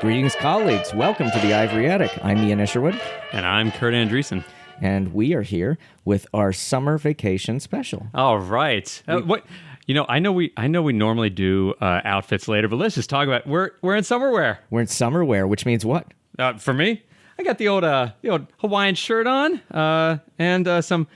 Greetings, colleagues. Welcome to the Ivory Attic. I'm Ian Isherwood, And I'm Kurt Andreessen. and we are here with our summer vacation special. All right. What? I know we normally do outfits later, but let's just talk about we're in summer wear. We're in summer wear, which means what? For me, I got the old Hawaiian shirt on and some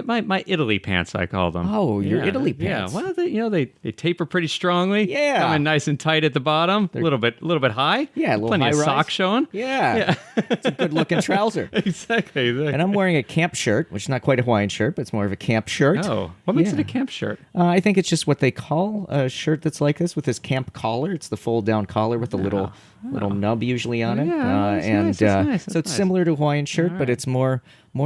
my Italy pants, I call them. Oh, your Italy pants. Yeah. Well, they taper pretty strongly. Yeah. Come in nice and tight at the bottom, a little bit high. Yeah, a little plenty high of rise. sock showing. Yeah. It's a good-looking trouser. Exactly. And I'm wearing a camp shirt, which is not quite a Hawaiian shirt, but it's more of a camp shirt. Oh, what makes Yeah. it a camp shirt? I think it's just what they call a shirt that's like this with this camp collar. It's the fold-down collar with a little nub usually on it. Yeah, that's and nice, that's nice, so that's it's nice. similar to a Hawaiian shirt, but it's more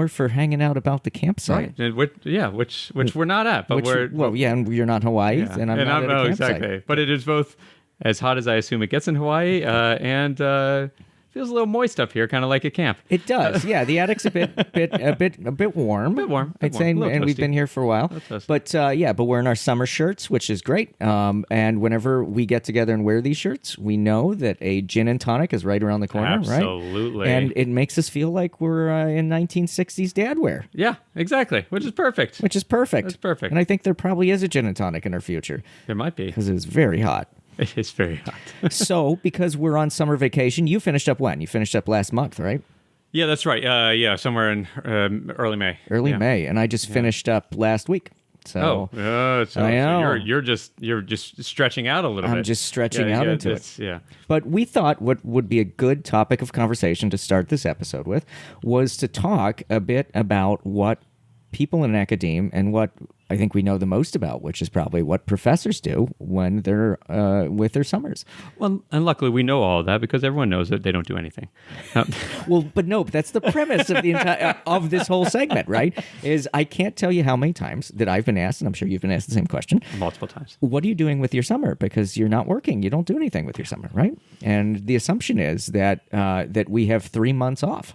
for hanging out about the campsite. And which we're not at, but and you're not Hawaii, and I'm not at a campsite. exactly. But it is both as hot as I assume it gets in Hawaii, and feels a little moist up here, kind of like a camp. It does, yeah. The attic's a bit warm. A bit warm. I'd say, and we've been here for a while. But but we're in our summer shirts, which is great. And whenever we get together and wear these shirts, we know that a gin and tonic is right around the corner, right? Absolutely. And it makes us feel like we're in 1960s dad wear. Yeah, exactly. Which is perfect. Which is perfect. That's perfect. And I think there probably is a gin and tonic in our future There might be. because it is very hot. It's very hot. So, because we're on summer vacation, you finished up when? You finished up last month, right? Yeah, that's right. Somewhere in early May. Early Yeah. May, and I just finished up last week. So So I know. you're just stretching out a little bit. I'm just stretching out into it. Yeah. But we thought what would be a good topic of conversation to start this episode with was to talk a bit about what people in academia and what I think we know the most about, which is probably what professors do when they're with their summers. Well, and luckily we know all of that because everyone knows that they don't do anything. Well, but that's the premise of the entire of this whole segment, right? Is I can't tell you how many times that I've been asked, and I'm sure you've been asked the same question. Multiple times. What are you doing with your summer? Because you're not working. You don't do anything with your summer, right? And the assumption is that that we have 3 months off.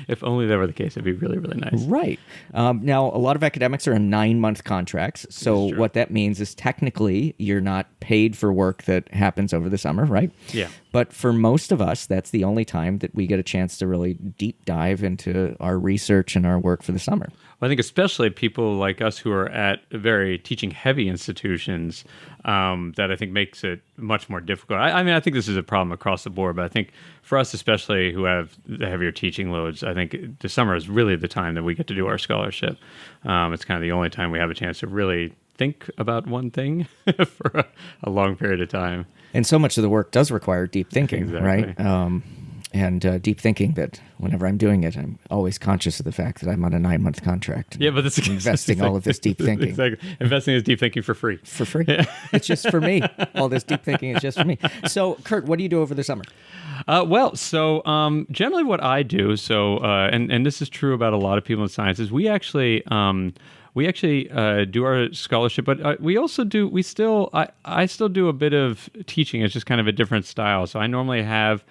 If only that were the case, it'd be really, really nice. Right. Now, a lot of academics are on 9-month contracts. So what that means is technically you're not paid for work that happens over the summer, right? Yeah. But for most of us, that's the only time that we get a chance to really deep dive into our research and our work for the summer. Well, I think especially people like us who are at very teaching-heavy institutions, that I think makes it much more difficult. I mean, I think this is a problem across the board, but I think for us especially who have the heavier teaching loads, I think the summer is really the time that we get to do our scholarship. It's kind of the only time we have a chance to really think about one thing for a long period of time. And so much of the work does require deep thinking, Exactly. right? And deep thinking that whenever I'm doing it, I'm always conscious of the fact that I'm on a 9-month contract. Yeah, but that's investing all of this deep thinking. Exactly. Investing is deep thinking for free. For free. It's just for me. All this deep thinking is just for me. So, Kurt, what do you do over the summer? Generally what I do, and this is true about a lot of people in sciences, we actually do our scholarship, but I still do a bit of teaching. It's just kind of a different style. So I normally have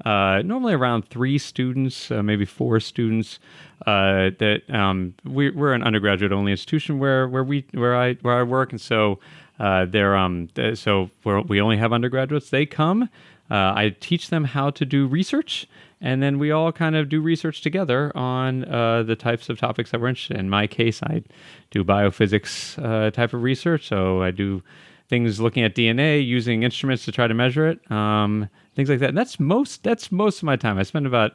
around 3 students, maybe 4 students. We're an undergraduate only institution where I work, and so we only have undergraduates. They come. I teach them how to do research, and then we all kind of do research together on the types of topics that we're interested in. In my case, I do biophysics type of research, so I do things looking at DNA using instruments to try to measure it, things like that. And that's most of my time. I spend about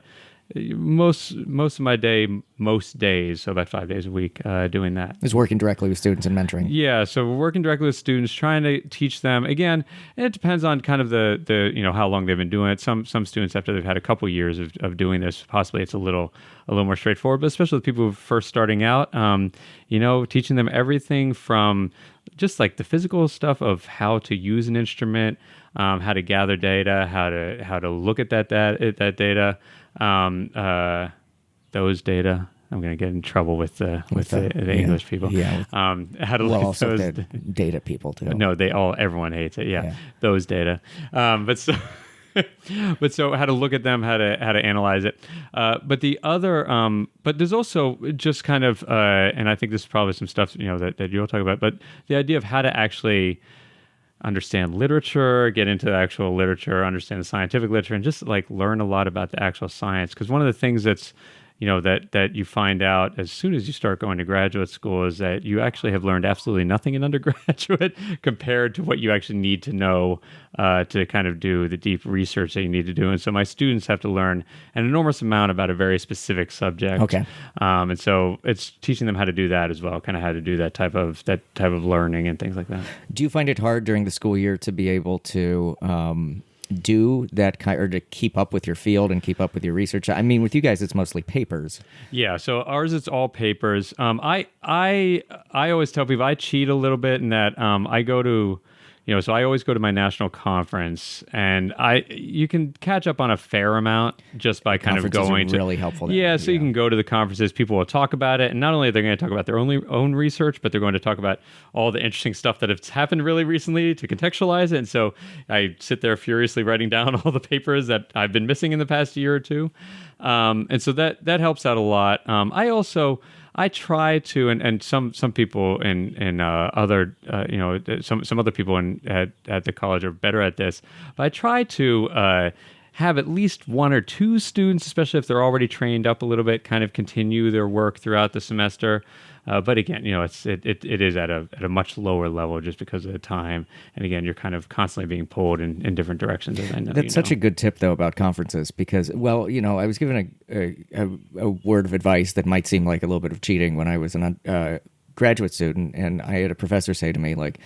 most of my day, most days, so about 5 days a week, doing that. Is working directly with students and mentoring. Yeah, so we're working directly with students, trying to teach them. Again, and it depends on kind of the how long they've been doing it. Some students, after they've had a couple years of doing this, possibly it's a little more straightforward. But especially with people who are first starting out, teaching them everything from just like the physical stuff of how to use an instrument, how to gather data, how to look at that data. Those data. I'm going to get in trouble with the English people. Yeah. How to look at also those the data people too. No, everyone hates it. Yeah. Those data. But so how to look at them, how to analyze it. But the other, but there's also just kind of, and I think this is probably some stuff that you'll talk about. But the idea of how to actually understand literature, get into the actual literature, understand the scientific literature, and just like learn a lot about the actual science. Because one of the things that's that you find out as soon as you start going to graduate school is that you actually have learned absolutely nothing in undergraduate compared to what you actually need to know to kind of do the deep research that you need to do. And so my students have to learn an enormous amount about a very specific subject. Okay. And so it's teaching them how to do that as well, kind of how to do that type of learning and things like that. Do you find it hard during the school year to be able to do that kind, or to keep up with your field and keep up with your research? I mean, with you guys, it's mostly papers. Yeah, so ours it's all papers. I always tell people I cheat a little bit in that I go to, so I always go to my national conference, and you can catch up on a fair amount just by kind of going to. Really helpful. Yeah, so you can go to the conferences. People will talk about it, and not only are they going to talk about their own research, but they're going to talk about all the interesting stuff that has happened really recently to contextualize it. And so I sit there furiously writing down all the papers that I've been missing in the past year or two, and so that helps out a lot. I try to, and some people in other, some other people at the college are better at this, but I try to have at least one or two students, especially if they're already trained up a little bit, kind of continue their work throughout the semester. But again, it is at a much lower level just because of the time. And again, you're kind of constantly being pulled in different directions. As I know, That's such a good tip, though, about conferences, because, well, I was given a word of advice that might seem like a little bit of cheating when I was a graduate student, and I had a professor say to me, like,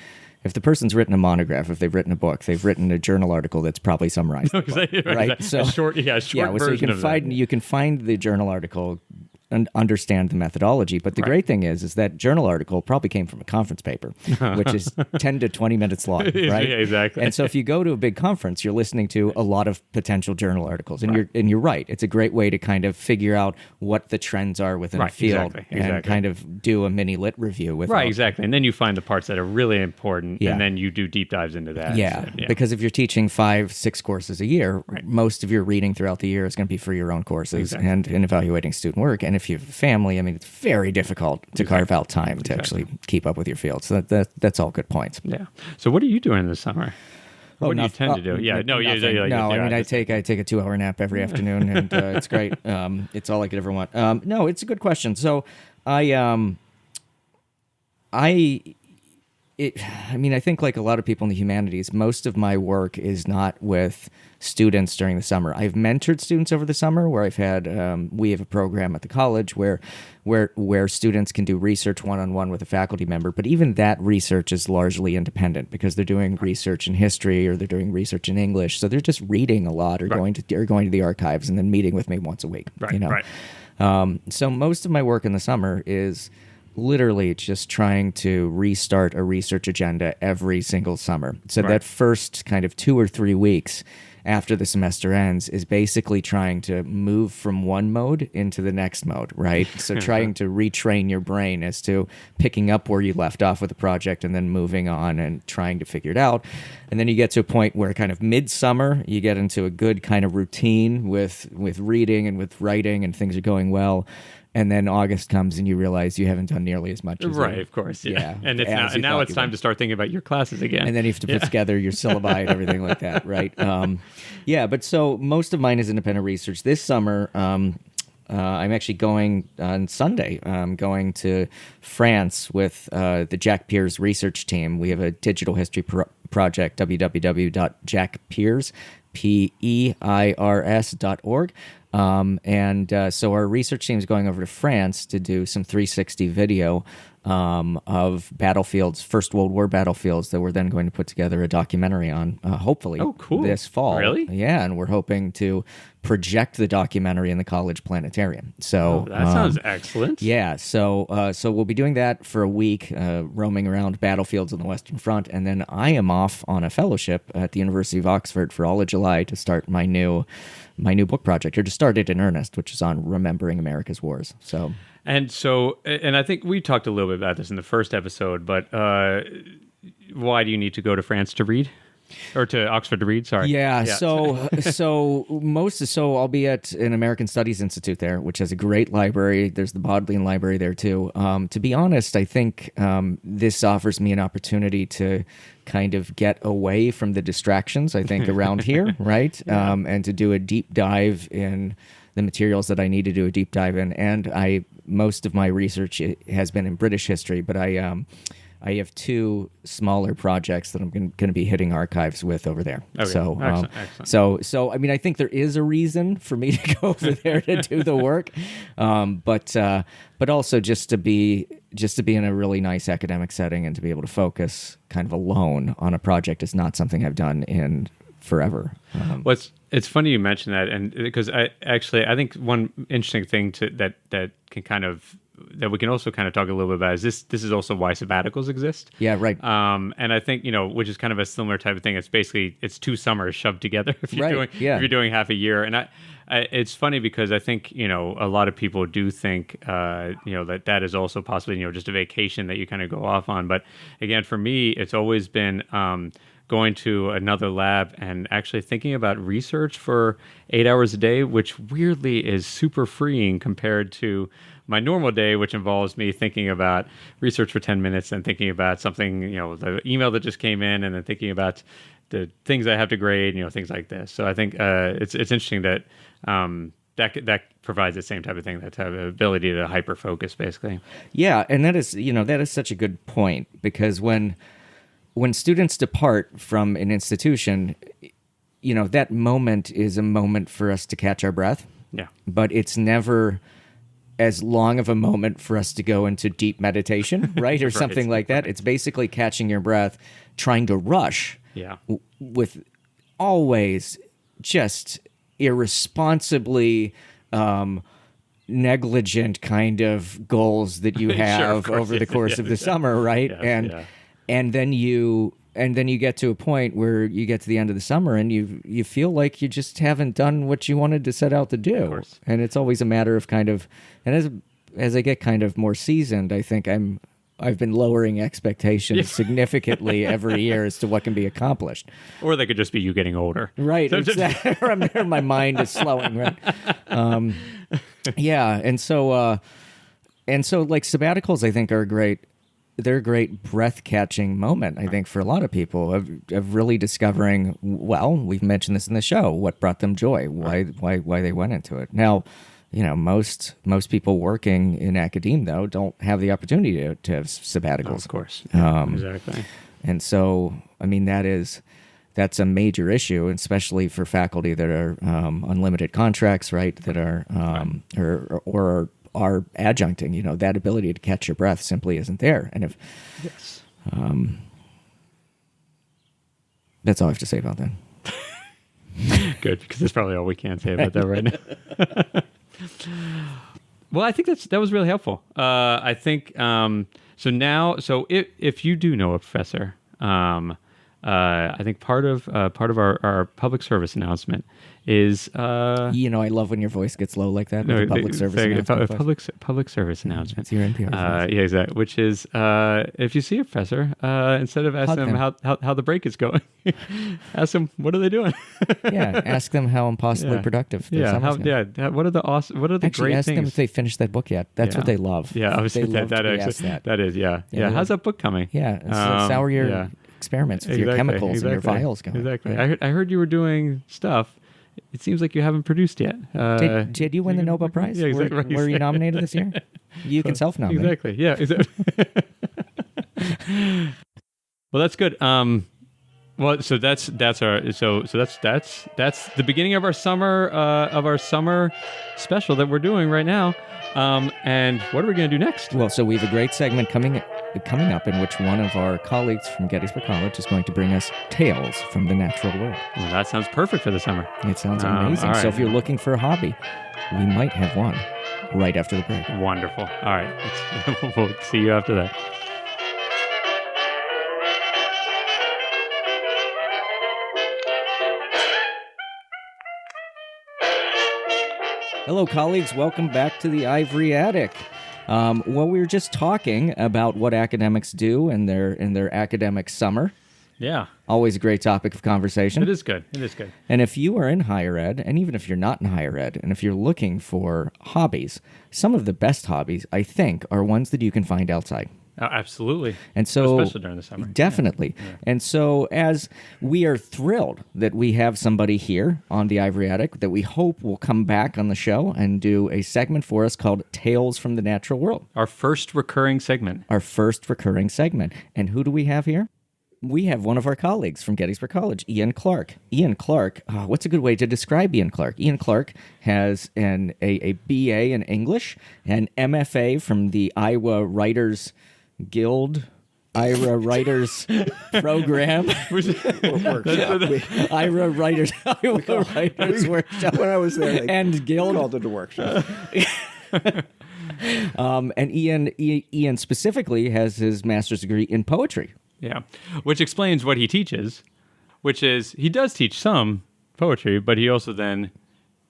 if the person's written a monograph, if they've written a book, they've written a journal article that's probably summarized the book, right? So short version so you can find the journal article and understand the methodology. But the great thing is that journal article probably came from a conference paper, which is 10 to 20 minutes long, right? Yeah, exactly. And so if you go to a big conference, you're listening to a lot of potential journal articles, and you're right. It's a great way to kind of figure out what the trends are within the field and kind of do a mini lit review with exactly. And then you find the parts that are really important, and then you do deep dives into that. Yeah, because if you're teaching 5-6 courses a year, most of your reading throughout the year is going to be for your own courses and in evaluating student work. And if you have a family, I mean, it's very difficult to carve out time to actually keep up with your field. So that's all good points. Yeah. So what are you doing this summer? What do you tend to do? Yeah, no, I take a 2-hour nap every afternoon, and it's great. It's all I could ever want. No, it's a good question. So I think like a lot of people in the humanities, most of my work is not with students during the summer. I've mentored students over the summer where I've had, we have a program at the college where students can do research one-on-one with a faculty member, but even that research is largely independent because they're doing research in history or they're doing research in English. So they're just reading a lot or going to the archives and then meeting with me once a week. So most of my work in the summer is literally just trying to restart a research agenda every single summer. So that first kind of 2 or 3 weeks after the semester ends is basically trying to move from one mode into the next mode, right? So trying to retrain your brain as to picking up where you left off with the project and then moving on and trying to figure it out. And then you get to a point where kind of midsummer, you get into a good kind of routine with reading and with writing and things are going well. And then August comes and you realize you haven't done nearly as much as of course, yeah. And now it's time to start thinking about your classes again. And then you have to put together your syllabi and everything like that, right? But so most of mine is independent research. This summer, I'm actually going on Sunday. I'm going to France with the Jack Peers research team. We have a digital history project, www.jackpeers.org. So our research team is going over to France to do some 360 video of battlefields, First World War battlefields that we're then going to put together a documentary on, hopefully this fall. Really? Yeah, and we're hoping to project the documentary in the college planetarium. So that sounds excellent. Yeah, so we'll be doing that for a week, roaming around battlefields on the Western Front, and then I am off on a fellowship at the University of Oxford for all of July to start my new book project, or to start it in earnest, which is on remembering America's wars. And I think we talked a little bit about this in the first episode, but why do you need to go to France to read? Or to Oxford to read, sorry. Yeah, so I'll be at an American Studies Institute there, which has a great library. There's the Bodleian Library there too. To be honest, I think this offers me an opportunity to kind of get away from the distractions, I think, around here, right? And to do a deep dive in the materials that I need to do a deep dive in. And most of my research has been in British history, but I have two smaller projects that I'm going to be hitting archives with over there. Okay. So, Excellent. So I mean, I think there is a reason for me to go over there to do the work, but also just to be in a really nice academic setting and to be able to focus kind of alone on a project is not something I've done in forever. Well, it's funny you mention that, and because I think one interesting thing that can kind of that we can also kind of talk a little bit about is this is also why sabbaticals exist. Yeah, right. And I think, which is kind of a similar type of thing. It's basically, it's 2 summers shoved together if you're doing half a year. And it's funny because I think, a lot of people do think, that is also possibly, just a vacation that you kind of go off on. But again, for me, it's always been, going to another lab and actually thinking about research for 8 hours a day, which weirdly is super freeing compared to my normal day, which involves me thinking about research for 10 minutes and thinking about something, the email that just came in, and then thinking about the things I have to grade, things like this. So I think it's interesting that that provides the same type of thing, that type of ability to hyper focus, basically. Yeah, and that is such a good point, because when students depart from an institution, that moment is a moment for us to catch our breath. Yeah. But it's never as long of a moment for us to go into deep meditation, right? Or something like that. Right. It's basically catching your breath, trying to rush with always just irresponsibly negligent kind of goals that you have over the course of the summer, right? Yes, and then you get to a point where you get to the end of the summer and you feel like you just haven't done what you wanted to set out to do. And it's always a matter of kind of, and as I get kind of more seasoned, I think I've been lowering expectations significantly every year as to what can be accomplished. Or they could just be you getting older. Right, exactly. Or my mind is slowing, right? And so like sabbaticals, I think, they're a great breath-catching moment, I think, for a lot of people of really discovering, well, we've mentioned this in the show, what brought them joy, why they went into it. Now, most people working in academia, though, don't have the opportunity to have sabbaticals. Oh, of course. Exactly. And so, I mean, that's a major issue, especially for faculty that are unlimited contracts, right, that are or are adjuncting, that ability to catch your breath simply isn't there. And that's all I have to say about that. Good, because that's probably all we can say about that right now. Well, I think that was really helpful. I think so if you do know a professor, I think part of our public service announcement is I love when your voice gets low like that. With public service announcement. Public service announcement. It's your NPR voice. Yeah, exactly. Which is if you see a professor, instead of asking them how the break is going, ask them what are they doing. Yeah, ask them how impossibly productive. What are the actually great ask things? them if they finished that book yet. That's what they love. Yeah, obviously that is. How's that book coming? Yeah, how are your experiments with your chemicals and your vials going? Exactly. Right? I heard you were doing stuff. It seems like you haven't produced yet. Did you win the Nobel Prize? Yeah, exactly. Were you nominated this year? You can self-nominate. Exactly. Yeah. Exactly. Well, that's good. So that's the beginning of our summer special that we're doing right now. And what are we going to do next? Well, so we have a great segment coming up in which one of our colleagues from Gettysburg College is going to bring us tales from the natural world. Well, that sounds perfect for the summer. It sounds amazing. Right. So if you're looking for a hobby, we might have one right after the break. Wonderful. All right. We'll see you after that. Hello, colleagues. Welcome back to the Ivory Attic. We were just talking about what academics do in their academic summer, Yeah. Always a great topic of conversation. It is good. It is good. And if you are in higher ed, and even if you're not in higher ed, and if you're looking for hobbies, some of the best hobbies, I think, are ones that you can find outside. Absolutely. And so, especially during the summer. Definitely. Yeah. And so, as we are thrilled that we have somebody here on the Ivory Attic that we hope will come back on the show and do a segment for us called Tales from the Natural World. Our first recurring segment. And who do we have here? We have one of our colleagues from Gettysburg College, Ian Clarke. Ian Clarke, what's a good way to describe Ian Clarke? Ian Clarke has a BA in English, an MFA from the Iowa Writers Guild, Ira Writers Program. Ira Writers Workshop. When I was there, and Guild called it a workshop. And Ian specifically has his master's degree in poetry. Yeah, which explains what he teaches, which is he does teach some poetry, but he also then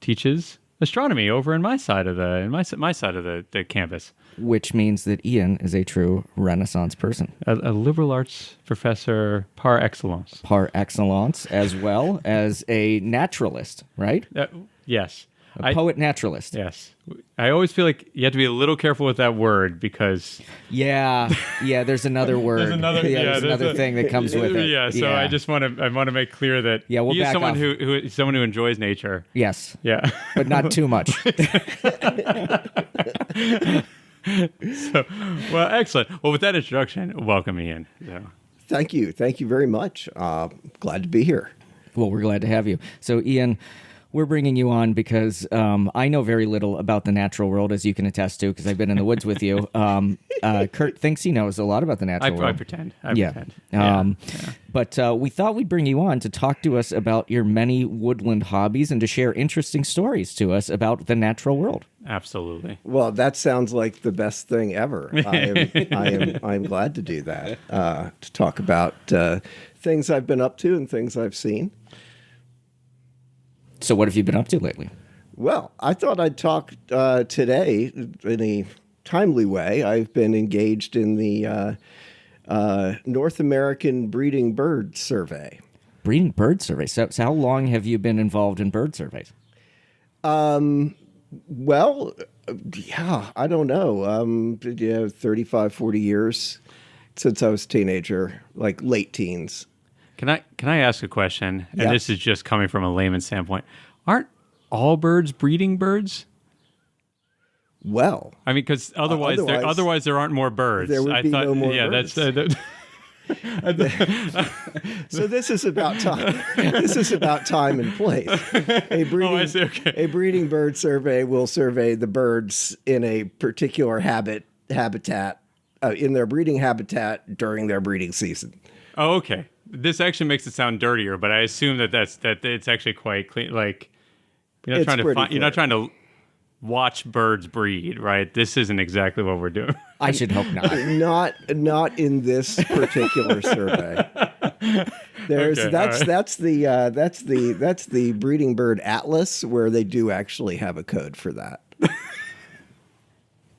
teaches astronomy over in my side of the campus. Which means that Ian is a true Renaissance person. A liberal arts professor par excellence. Par excellence, as well as a naturalist, right? Yes. A poet naturalist. Yes. I always feel like you have to be a little careful with that word because... Yeah, there's another word. There's another thing that comes with it. Yeah, so I just want to make clear that we'll he's back someone off. someone who enjoys nature. Yes. Yeah. But not too much. Well, excellent. Well, with that introduction, welcome, Ian. So. Thank you very much. Glad to be here. Well, we're glad to have you. So, Ian, we're bringing you on because I know very little about the natural world, as you can attest to, because I've been in the woods with you. Kurt thinks he knows a lot about the natural world. I pretend. But we thought we'd bring you on to talk to us about your many woodland hobbies and to share interesting stories to us about the natural world. Absolutely. Well, that sounds like the best thing ever. I'm glad to do that, to talk about things I've been up to and things I've seen. So what have you been up to lately? Well, I thought I'd talk today in a timely way. I've been engaged in the North American Breeding Bird Survey. Breeding bird surveys? So how long have you been involved in bird surveys? Well, I don't know. 35, 40 years since I was a teenager, like late teens. Can I ask a question? And Yeah. this is just coming from a layman's standpoint. Aren't all birds breeding birds? Well, I mean, because otherwise there aren't more birds. There would be no more birds. That's so this is about time. This is about time and place. I see. Okay. A breeding bird survey will survey the birds in a particular habitat, in their breeding habitat during their breeding season. Oh, okay. This actually makes it sound dirtier, but I assume that it's actually quite clean. Like you're not trying to watch birds breed, right? This isn't exactly what we're doing. I should hope not. Not in this particular survey. That's the breeding bird atlas, where they do actually have a code for that.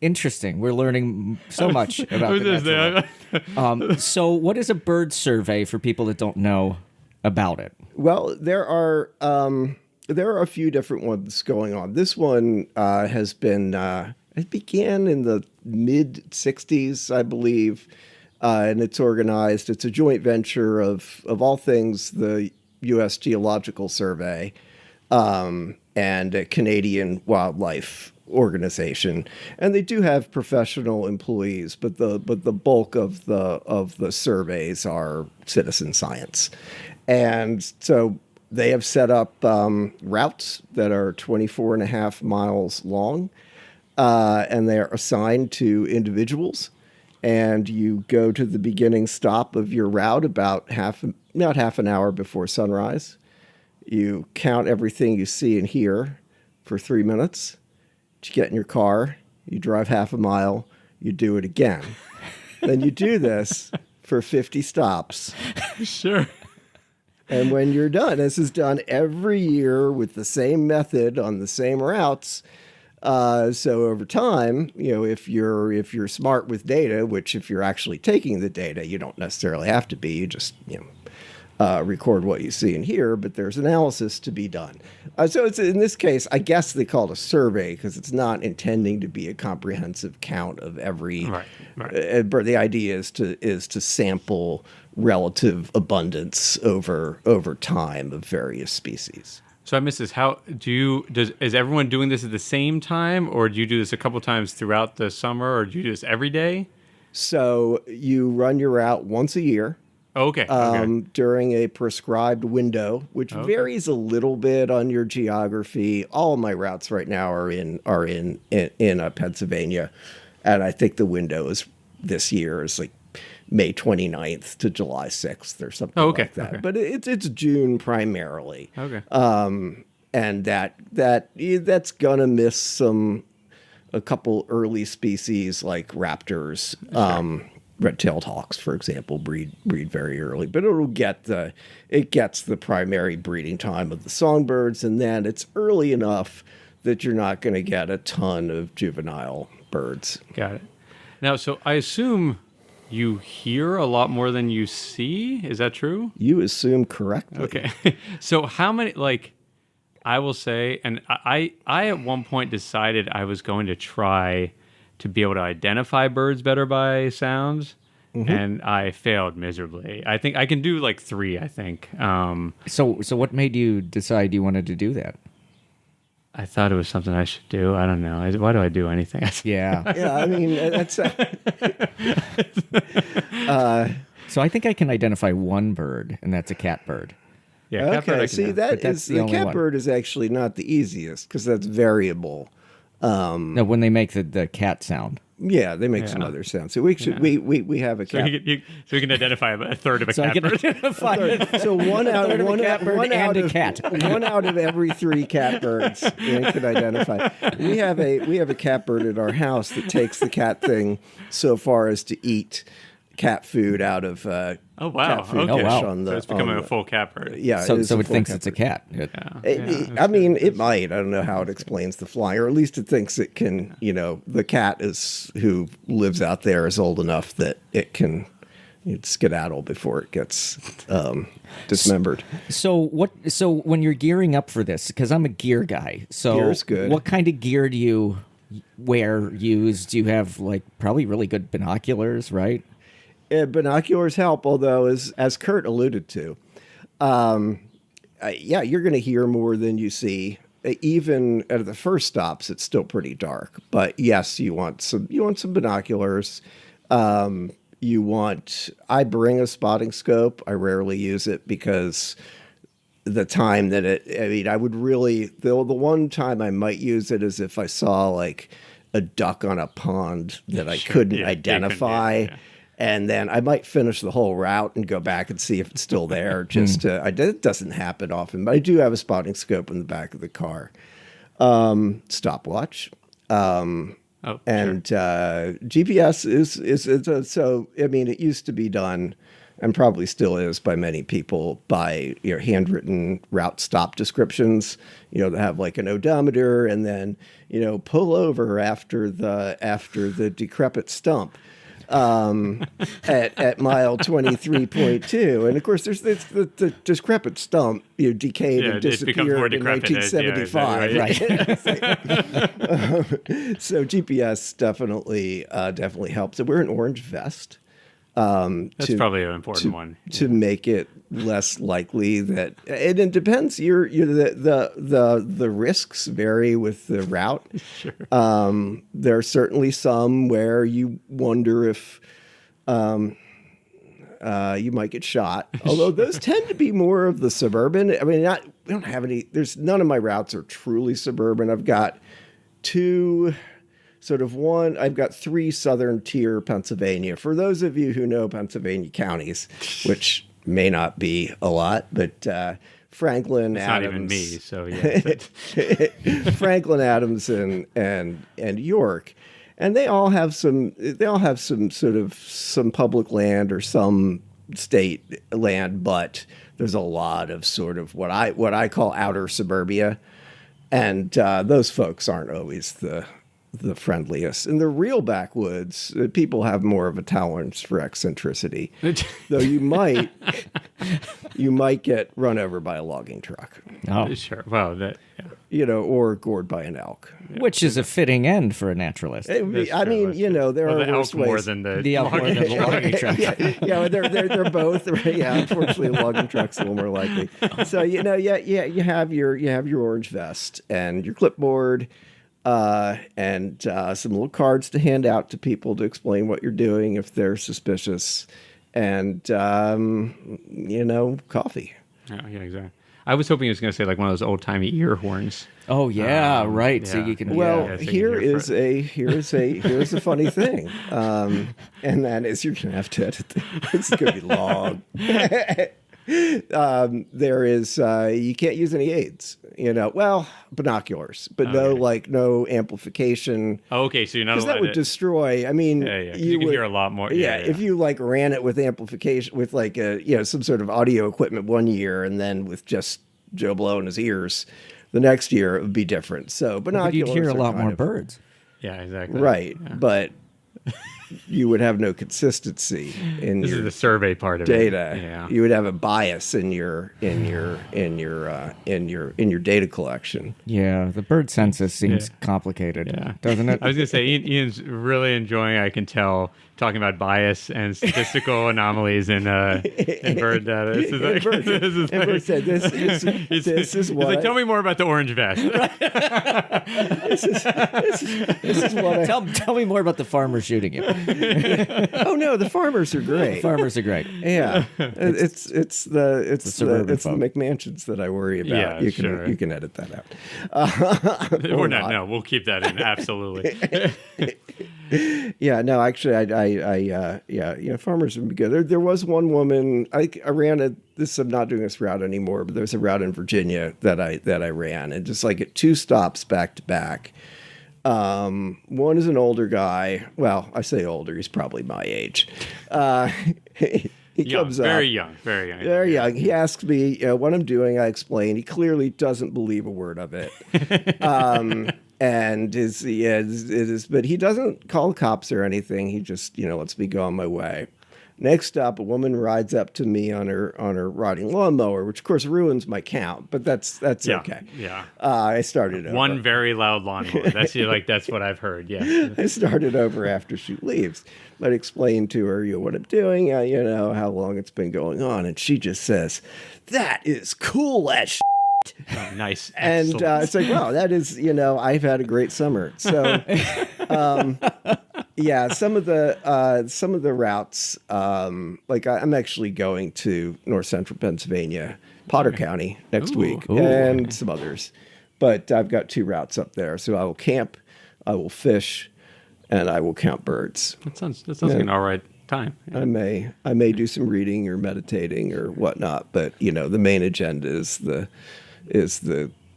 Interesting. We're learning so much about the natural world. So what is a bird survey for people that don't know about it? Well, there are a few different ones going on. This one has been it began in the mid 60s, I believe, and it's organized. It's a joint venture of all things the U.S. Geological Survey and a Canadian Wildlife Organization, and they do have professional employees, but the bulk of the surveys are citizen science, and so they have set up routes that are 24 and a half miles long, and they are assigned to individuals, and you go to the beginning stop of your route about half an hour before sunrise. You count everything you see and hear for 3 minutes. You get in your car, you drive half a mile, you do it again. Then you do this for 50 stops. Sure. And when you're done, this is done every year with the same method on the same routes. So over time, if you're smart with data, which if you're actually taking the data, you don't necessarily have to be. You just record what you see and hear, but there's analysis to be done. So it's in this case, I guess they call it a survey because it's not intending to be a comprehensive count of every. Right. But the idea is to sample relative abundance over time of various species. So I missed this. Is everyone doing this at the same time, or do you do this a couple times throughout the summer, or do you do this every day? So you run your route once a year. Okay. During a prescribed window, which varies a little bit on your geography. All of my routes right now are in Pennsylvania, and I think the window is this year is like May 29th to July 6th or something like that. Okay. But it's June primarily. Okay. And that's gonna miss a couple early species like raptors. Sure. Red-tailed hawks, for example, breed very early, but it gets the primary breeding time of the songbirds, and then it's early enough that you're not going to get a ton of juvenile birds. Got it. Now, so I assume you hear a lot more than you see. Is that true? You assume correctly. Okay. So how many, I will say, and I at one point decided I was going to try to be able to identify birds better by sounds, and I failed miserably. I think I can do 3, I think. So what made you decide you wanted to do that? I thought it was something I should do. I don't know. Why do I do anything? Yeah. Yeah, I mean, that's... So I think I can identify one bird, and that's a catbird. Yeah. okay, see, the catbird is actually not the easiest because that's variable. No, when they make the cat sound. Yeah, they make some other sounds. So we have a cat. So we can identify a third of a So I can catbird. identify. So one out a cat. one out of every 3 catbirds Ian could identify. We have a catbird at our house that takes the cat thing so far as to eat cat food out of Oh wow! cat food Okay, dish wow. on the. So it's becoming on a full catbird. Yeah, So is it a full thinks catbird. it's a cat. Yeah. I mean, it might. I don't know how it explains the flying, or at least it thinks it can. The cat who lives out there is old enough that it can skedaddle before it gets dismembered. So when you're gearing up for this, because I'm a gear guy, so Gear's good. What kind of gear do you use? Do you have probably really good binoculars, right? Binoculars help, although as Kurt alluded to, you're going to hear more than you see. Even at the first stops, it's still pretty dark. But yes, you want some binoculars. I bring a spotting scope. I rarely use it because the time that I would really, the one time I might use it is if I saw a duck on a pond that I couldn't identify. And then I might finish the whole route and go back and see if it's still there. It doesn't happen often, but I do have a spotting scope in the back of the car. Stopwatch. And GPS it used to be done, and probably still is by many people, by handwritten route stop descriptions. That have an odometer, and then pull over after the decrepit stump. At mile 23.2, and of course there's the decrepit stump decayed and disappeared in 1975. So GPS definitely helps. Wear an orange vest. That's probably an important one to make it less likely that, and it depends. The risks vary with the route. Sure. There are certainly some where you wonder if you might get shot. Although those tend to be more of the suburban. I mean, we don't have any. None of my routes are truly suburban. I've got 2. I've got 3 southern tier Pennsylvania. For those of you who know Pennsylvania counties, which may not be a lot, but Franklin, it's Adams, not even me, so yeah. Franklin, Adams, and York, and they all have some public land or some state land, but there's a lot of what I call outer suburbia, and those folks aren't always the the friendliest. In the real backwoods, people have more of a tolerance for eccentricity, though you might get run over by a logging truck, Oh, Sure. Well, yeah. or gored by an elk. which is a fitting end for a naturalist. I mean, there Well, are the worse elk more ways. than The elk more than the logging truck. They're both. Yeah, unfortunately, a logging truck's a little more likely. So you have your orange vest and your clipboard, and some little cards to hand out to people to explain what you're doing if they're suspicious, and coffee. Yeah, exactly. I was hoping he was going to say like one of those old timey ear horns. Oh yeah, right. So yeah. you can. Well, Yeah, so you here's can a funny thing, and that is you're gonna have to edit this. It's gonna be long. There is you can't use any aids. Binoculars, but no amplification. Oh, okay, so you're not Because allowed that would to... destroy. I mean, Yeah. 'Cause you can would hear a lot more. Yeah, if you like ran it with amplification, with like some sort of audio equipment one year, and then with just Joe Blow in his ears, the next year it would be different. So But binoculars, you'd hear a are lot kind more of- birds. Yeah, exactly. right? Yeah. But you would have no consistency in This your is the survey part of data. it. Yeah. You would have a bias in your data collection. Yeah, the bird census seems complicated, Yeah. doesn't it? I was going to say, Ian's really enjoying, I can tell, talking about bias and statistical anomalies in bird data. This is like, And Bert said, "This is he's what like, tell me more about the orange vest. this is what I." Tell me more about the farmer shooting you. Oh no, the farmers are great. Farmers are great. Yeah, it's the suburban folk. McMansions that I worry about. Yeah, You can edit that out. We're not. No, we'll keep that in. Absolutely. Yeah, no, actually, farmers would be good. There was one woman I ran I'm not doing this route anymore, but there's a route in Virginia that I ran, and just like at 2 stops back to back. One is an older guy. Well, I say older; he's probably my age. He Young, comes up. very young. Very young. He asks me what I'm doing. I explain. He clearly doesn't believe a word of it. And it is, but he doesn't call the cops or anything. He just, lets me go on my way. Next up, a woman rides up to me on her riding lawnmower, which of course ruins my count, but that's okay. Yeah. I started over. One very loud lawnmower. That's what I've heard. Yeah. I started over after she leaves. But I explained to her, what I'm doing, how long it's been going on, and she just says, "That is cool as shit." Oh, nice. And Excellent. it's like, wow, that is, I've had a great summer. So, yeah, some of the routes, like I'm actually going to north central Pennsylvania, Potter County next week, and some others. But I've got 2 routes up there. So I will camp, I will fish, and I will count birds. That sounds like an all right time. Yeah. I may do some reading or meditating or whatnot, but the main agenda is the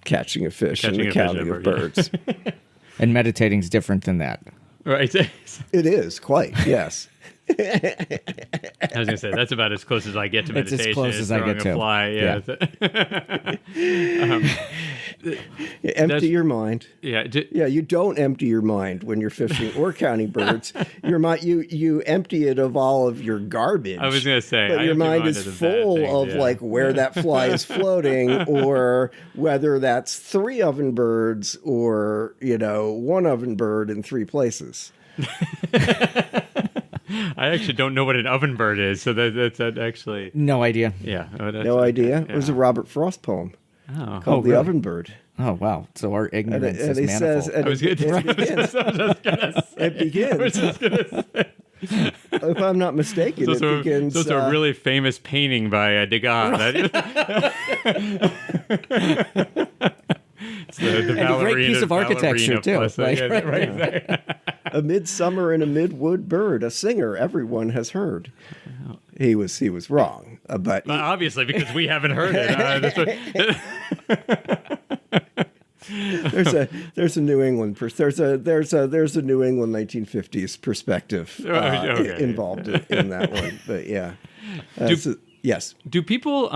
catching of fish and the counting of birds. And meditating's different than that. Right. It is quite, yes. I was gonna say that's about as close as I get to It's as meditation. close as I throwing get a to. fly. Yeah. Empty your mind. Yeah. Yeah, you don't empty your mind when you're fishing or counting birds. Your mind, you empty it of all of your garbage. I was gonna say, but I your empty mind mine is of the bad full things, of yeah. like where that fly is floating, or whether that's 3 oven birds or 1 oven bird in 3 places. I actually don't know what an oven bird is, so that's actually No idea. yeah. No idea. It was a Robert Frost poem Oh. called "The really? Oven Bird." Oh wow! So our ignorance And is he manifold. says, and I was it gonna- begins. It begins. If I'm not mistaken, So it begins. it's a really famous painting by Degas. It's the And a great piece of architecture, too. Right. A midsummer and a midwood bird, a singer everyone has heard. He was wrong, but Obviously, because we haven't heard it. there's a New England there's a New England 1950s perspective Okay. involved in that one. But yeah, yes. Do people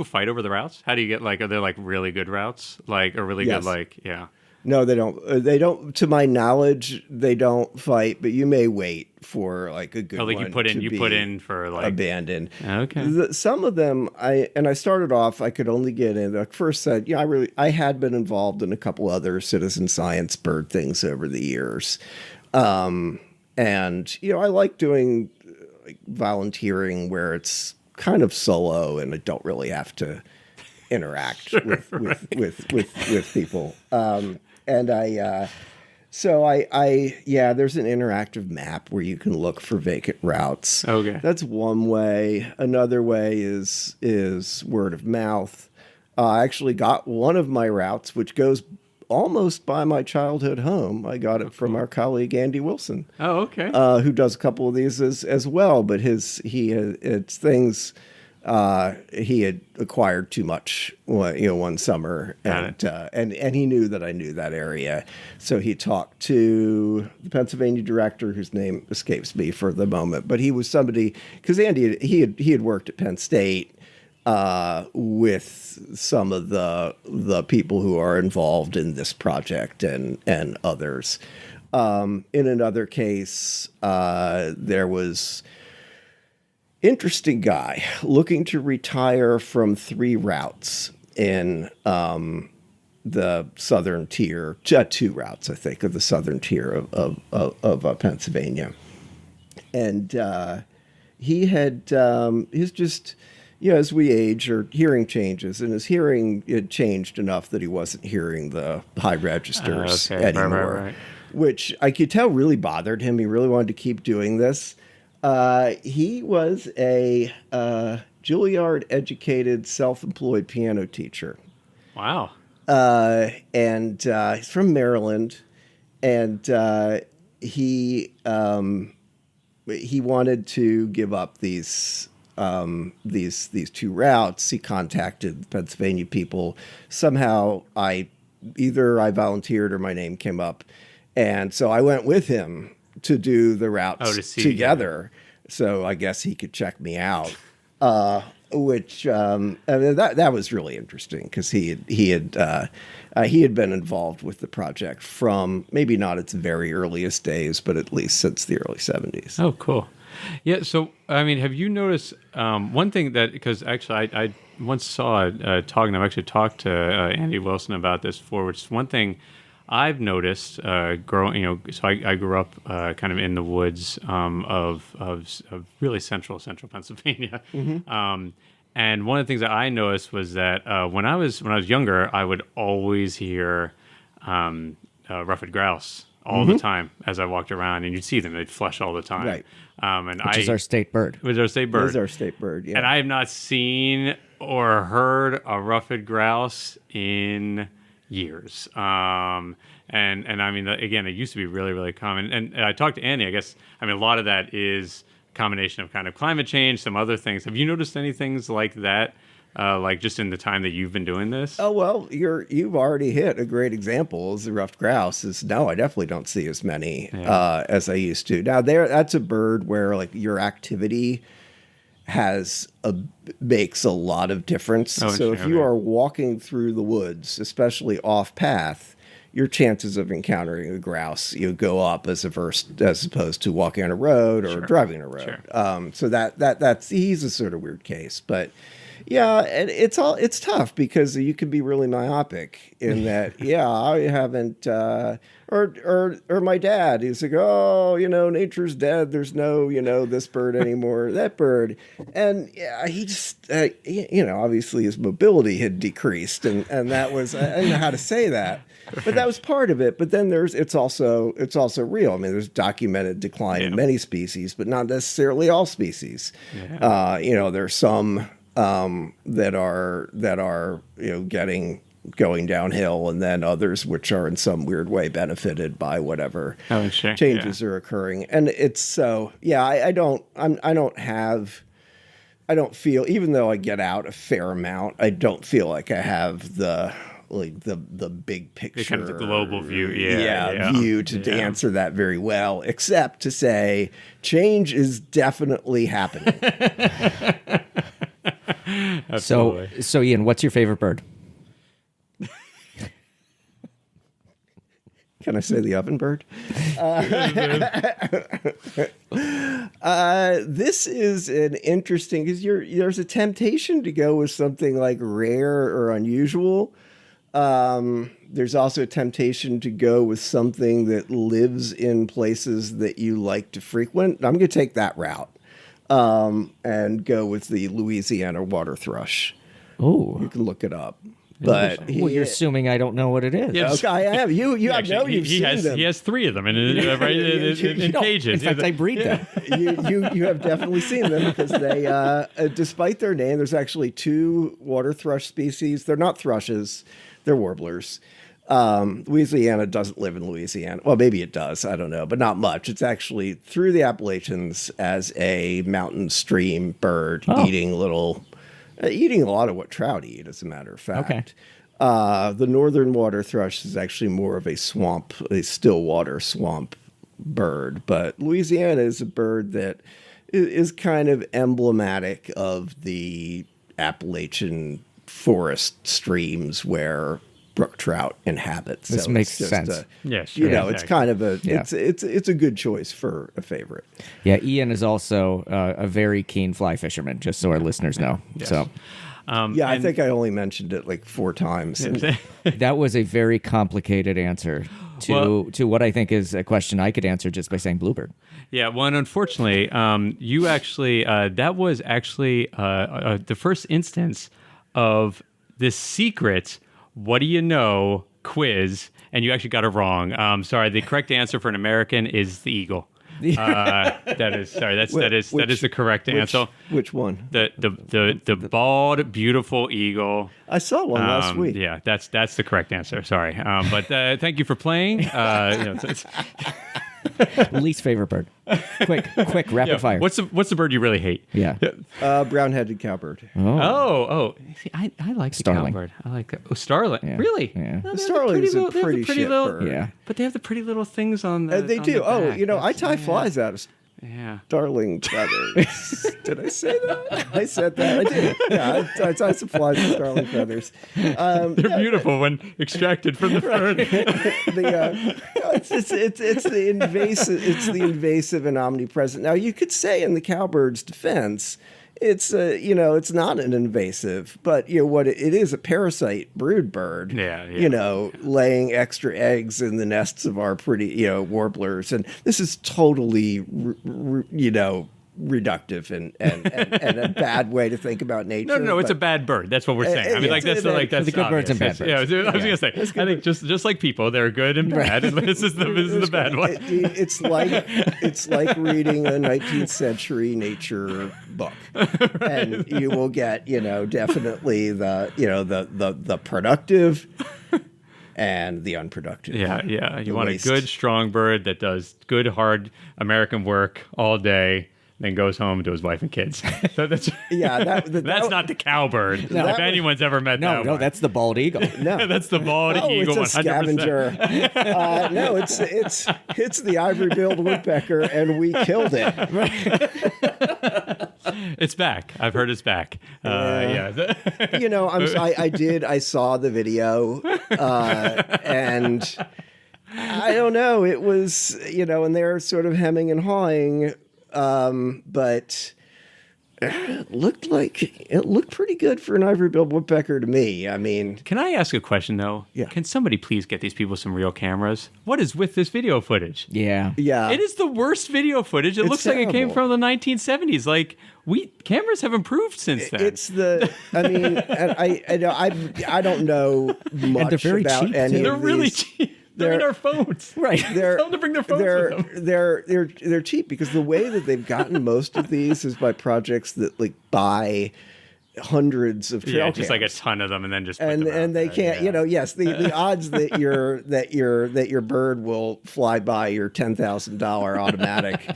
fight over the routes? How do you get are there really good routes, or really Yes. good yeah? No, they don't. They don't. To my knowledge, they don't fight. But you may wait for like a good Oh, like one you put in for like abandoned. okay. Some of them, I started off. I could only get in. I first said, I had been involved in a couple other citizen science bird things over the years, and I like doing like volunteering where it's kind of solo and I don't really have to interact with people. And there's an interactive map where you can look for vacant routes. Okay. That's one way. Another way is word of mouth. I actually got one of my routes, which goes almost by my childhood home. I got it from our colleague Andy Wilson. Oh, okay. Who does a couple of these as well, but it's things he had acquired too much, one summer, and he knew that I knew that area, so he talked to the Pennsylvania director, whose name escapes me for the moment, but he was somebody because Andy he had worked at Penn State with some of the people who are involved in this project and others. In another case, there was interesting guy looking to retire from 3 routes in the southern tier, 2 routes, I think, of the southern tier of Pennsylvania. And he had, he's just, as we age, our hearing changes, and his hearing had changed enough that he wasn't hearing the high registers anymore, right. Which I could tell really bothered him. He really wanted to keep doing this. He was a Juilliard-educated, self-employed piano teacher. Wow. And he's from Maryland, and he wanted to give up these 2 routes. He contacted the Pennsylvania people. Somehow, either I volunteered or my name came up, and so I went with him to do the routes together. So I guess he could check me out, which I mean, that was really interesting because he had been involved with the project from maybe not its very earliest days, but at least since the early 70s. Oh, cool. Yeah. So, I mean, have you noticed one thing that, because actually I once saw a talk, and I've actually talked to Andy Wilson about this before, which is one thing I've noticed growing, so I grew up kind of in the woods of really central Pennsylvania. Mm-hmm. And one of the things that I noticed was that when I was younger, I would always hear ruffed grouse all the time as I walked around, and you'd see them; they'd flush all the time. Right. Which is our state bird. Which is our state bird. It is our state bird. Yeah. And I have not seen or heard a ruffed grouse in years. And I mean, again, it used to be really, really common. And I talked to Andy, I guess, I mean, a lot of that is a combination of kind of climate change, some other things. Have you noticed any things like that, like just in the time that you've been doing this? Oh, well, you've already hit a great example. Is the ruffed grouse no, I definitely don't see as many as I used to. Now that's a bird where like your activity makes a lot of difference. So if you are walking through the woods, especially off path, your chances of encountering a grouse go up as opposed to walking on a road or driving a road. Sure. So that's he's a sort of weird case, but yeah, and it's tough because you can be really myopic in that. Yeah, I haven't. Or my dad, he's like, oh, nature's dead. There's no, this bird anymore, that bird. And yeah, he just, obviously his mobility had decreased. And that was, I don't know how to say that, but that was part of it. But then it's also real. I mean, there's documented decline in many species, but not necessarily all species. Yeah. There's some that are, going downhill, and then others which are in some weird way benefited by whatever changes are occurring. And it's so, I don't feel, even though I get out a fair amount, I don't feel like I have the big picture, kind of the global view, view to answer that very well, except to say change is definitely happening. So Ian, what's your favorite bird? Can I say the oven bird? This is an interesting, because there's a temptation to go with something like rare or unusual. There's also a temptation to go with something that lives in places that you like to frequent. I'm going to take that route and go with the Louisiana water thrush. Oh, You can look it up. But well, you're assuming I don't know what it is. Yeah. Okay, I am. I know you've he seen has them. he has 3 of them in No, cages. in fact, I breed them. You have definitely seen them because they, despite their name, there's actually 2 water thrush species. They're not thrushes; they're warblers. Louisiana doesn't live in Louisiana. Well, maybe it does. I don't know, but not much. It's actually through the Appalachians as a mountain stream bird, eating a lot of what trout eat, as a matter of fact. Okay. The northern water thrush is actually more of a still water swamp bird, but Louisiana is a bird that is kind of emblematic of the Appalachian forest streams where brook trout inhabit. This So makes it's just sense. Yeah, sure. it's kind of a Yeah. it's a good choice for a favorite. Yeah, Ian is also a very keen fly fisherman, just so our listeners know. So I think I only mentioned it like 4 times. that was a very complicated answer to what I think is a question I could answer just by saying bluebird. Yeah, well, and unfortunately, you actually, that was actually the first instance of this secret, what do you know, quiz, and you actually got it wrong. Sorry, the correct answer for an American is the eagle. That is the correct answer. Which one? The bald, beautiful eagle. I saw one last week. Yeah, that's the correct answer. Sorry, but thank you for playing. It's Least favorite bird. Quick, rapid fire. What's the bird you really hate? Yeah. Brown-headed cowbird. Oh. See, I like the Starling. cowbird. I like that. Oh, starling. Yeah. Really? Yeah. No, they have the Starling's a little- they have the pretty shit little, bird. Yeah. But they have the pretty little things on the. They on do. the Oh, back. I tie flies out of Yeah. starling feathers. Did I say that? I said that. I did. Yeah, I tie some flies with starling feathers. They're beautiful when extracted from the fern. It's the invasive. It's the invasive and omnipresent. Now, you could say in the cowbird's defense, it's it's not an invasive, but what it is, a parasite brood bird. Yeah. Laying extra eggs in the nests of our pretty warblers, and this is totally reductive and a bad way to think about nature. No, it's a bad bird. That's what we're saying. I mean, yeah, that's the good birds and bad birds. Yeah, I was gonna say. I think just like people, they're good and bad. And this is the bad one. It's like reading a 19th century nature book, and you will get definitely the productive and the unproductive. Yeah. You want waste. a good, strong bird that does good, hard American work all day, then goes home to his wife and kids. So that's that's not the cowbird. If anyone's ever met that No, one. that's the bald eagle. No. That's the bald eagle. It's a 100%. scavenger. No, it's the ivory-billed woodpecker, and we killed it. It's back. I've heard it's back. Yeah. I saw the video, and I don't know. It was, and they're sort of hemming and hawing, but it looked pretty good for an ivory-billed woodpecker to me. I mean, Can I ask a question though? Yeah. Can somebody please get these people some real cameras? What is with this video footage? Yeah. yeah, It is the worst video footage. It It's looks like it came terrible. from the 1970s. Like cameras have improved since then. It's the. I mean, and I don't know much they're very about cheap, any too. They're of really these. cheap. They're in our phones. Right. They're, Tell them to bring their phones with them. they're cheap because the way that they've gotten most of these is by projects that buy hundreds of trail Yeah, just like a cams. ton of them, and then just put them out and they there. can't, Yeah. yes, the odds that your bird will fly by your $10,000 automatic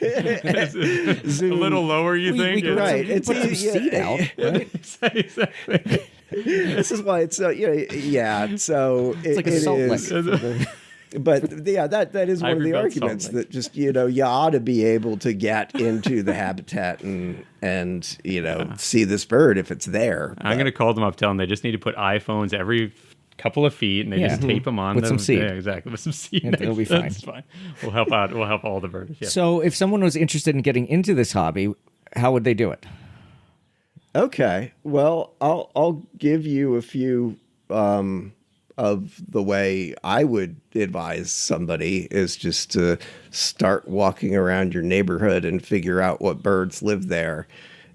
a Zoom. little lower, you We think? could Right, put some it's seed out. Right? Exactly. This is why it's so So It's like a salt lick. But yeah, that is one of the Ivory-billed arguments salt that just you ought to be able to get into the habitat and see this bird if it's there. I'm going to call them up, tell them they just need to put iPhones every couple of feet, and they just tape them on with some seed. Yeah, exactly, with some seed. It'll be fine. That's fine. We'll help out. We'll help all the birds. Yeah. So if someone was interested in getting into this hobby, how would they do it? Okay. Well, I'll give you a few of the way I would advise somebody is just to start walking around your neighborhood and figure out what birds live there,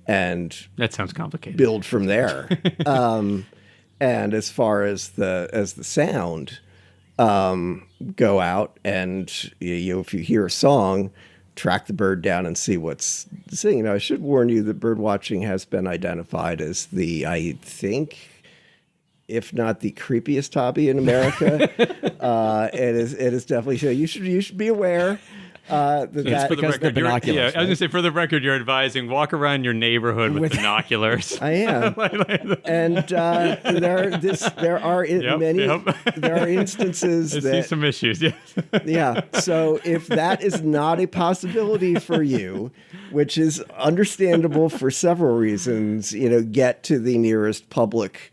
and That sounds complicated. build from there. And as far as the sound, go out and if you hear a song, track the bird down and see what's singing. Now, I should warn you that bird watching has been identified as I think, if not the creepiest hobby in America. It is definitely so. You should be aware. For the because they're record, you're- binoculars, yeah, I was right? gonna say, for the record, you're advising walk around your neighborhood with binoculars. I am, and there are instances I see that some issues. Yes. yeah. So if that is not a possibility for you, which is understandable for several reasons, get to the nearest public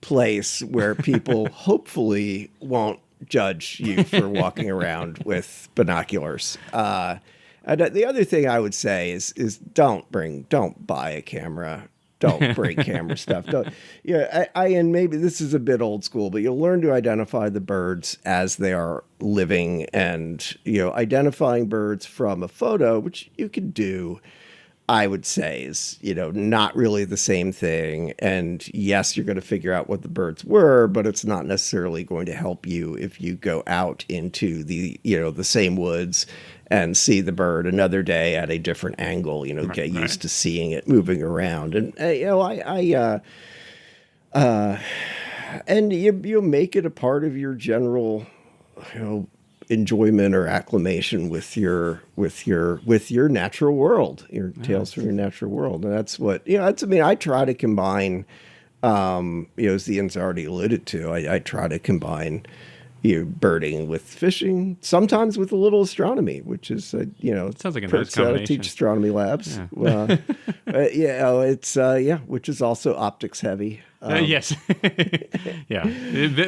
place where people hopefully won't judge you for walking around with binoculars. And the other thing I would say is don't buy a camera. Don't bring camera stuff. And maybe this is a bit old school, but you'll learn to identify the birds as they are living, and identifying birds from a photo, which you can do, I would say is, not really the same thing. And yes, you're going to figure out what the birds were, but it's not necessarily going to help you if you go out into the same woods and see the bird another day at a different angle, get used to seeing it moving around. And, and you make it a part of your general, enjoyment or acclimation with your natural world, your tales from your natural world. And that's what, I try to combine, as Ian's already alluded to, I try to combine, birding with fishing, sometimes with a little astronomy, which is, It sounds like a nice Pert's, combination. teach astronomy labs. Yeah. It's, which is also optics heavy. Yes. Yeah.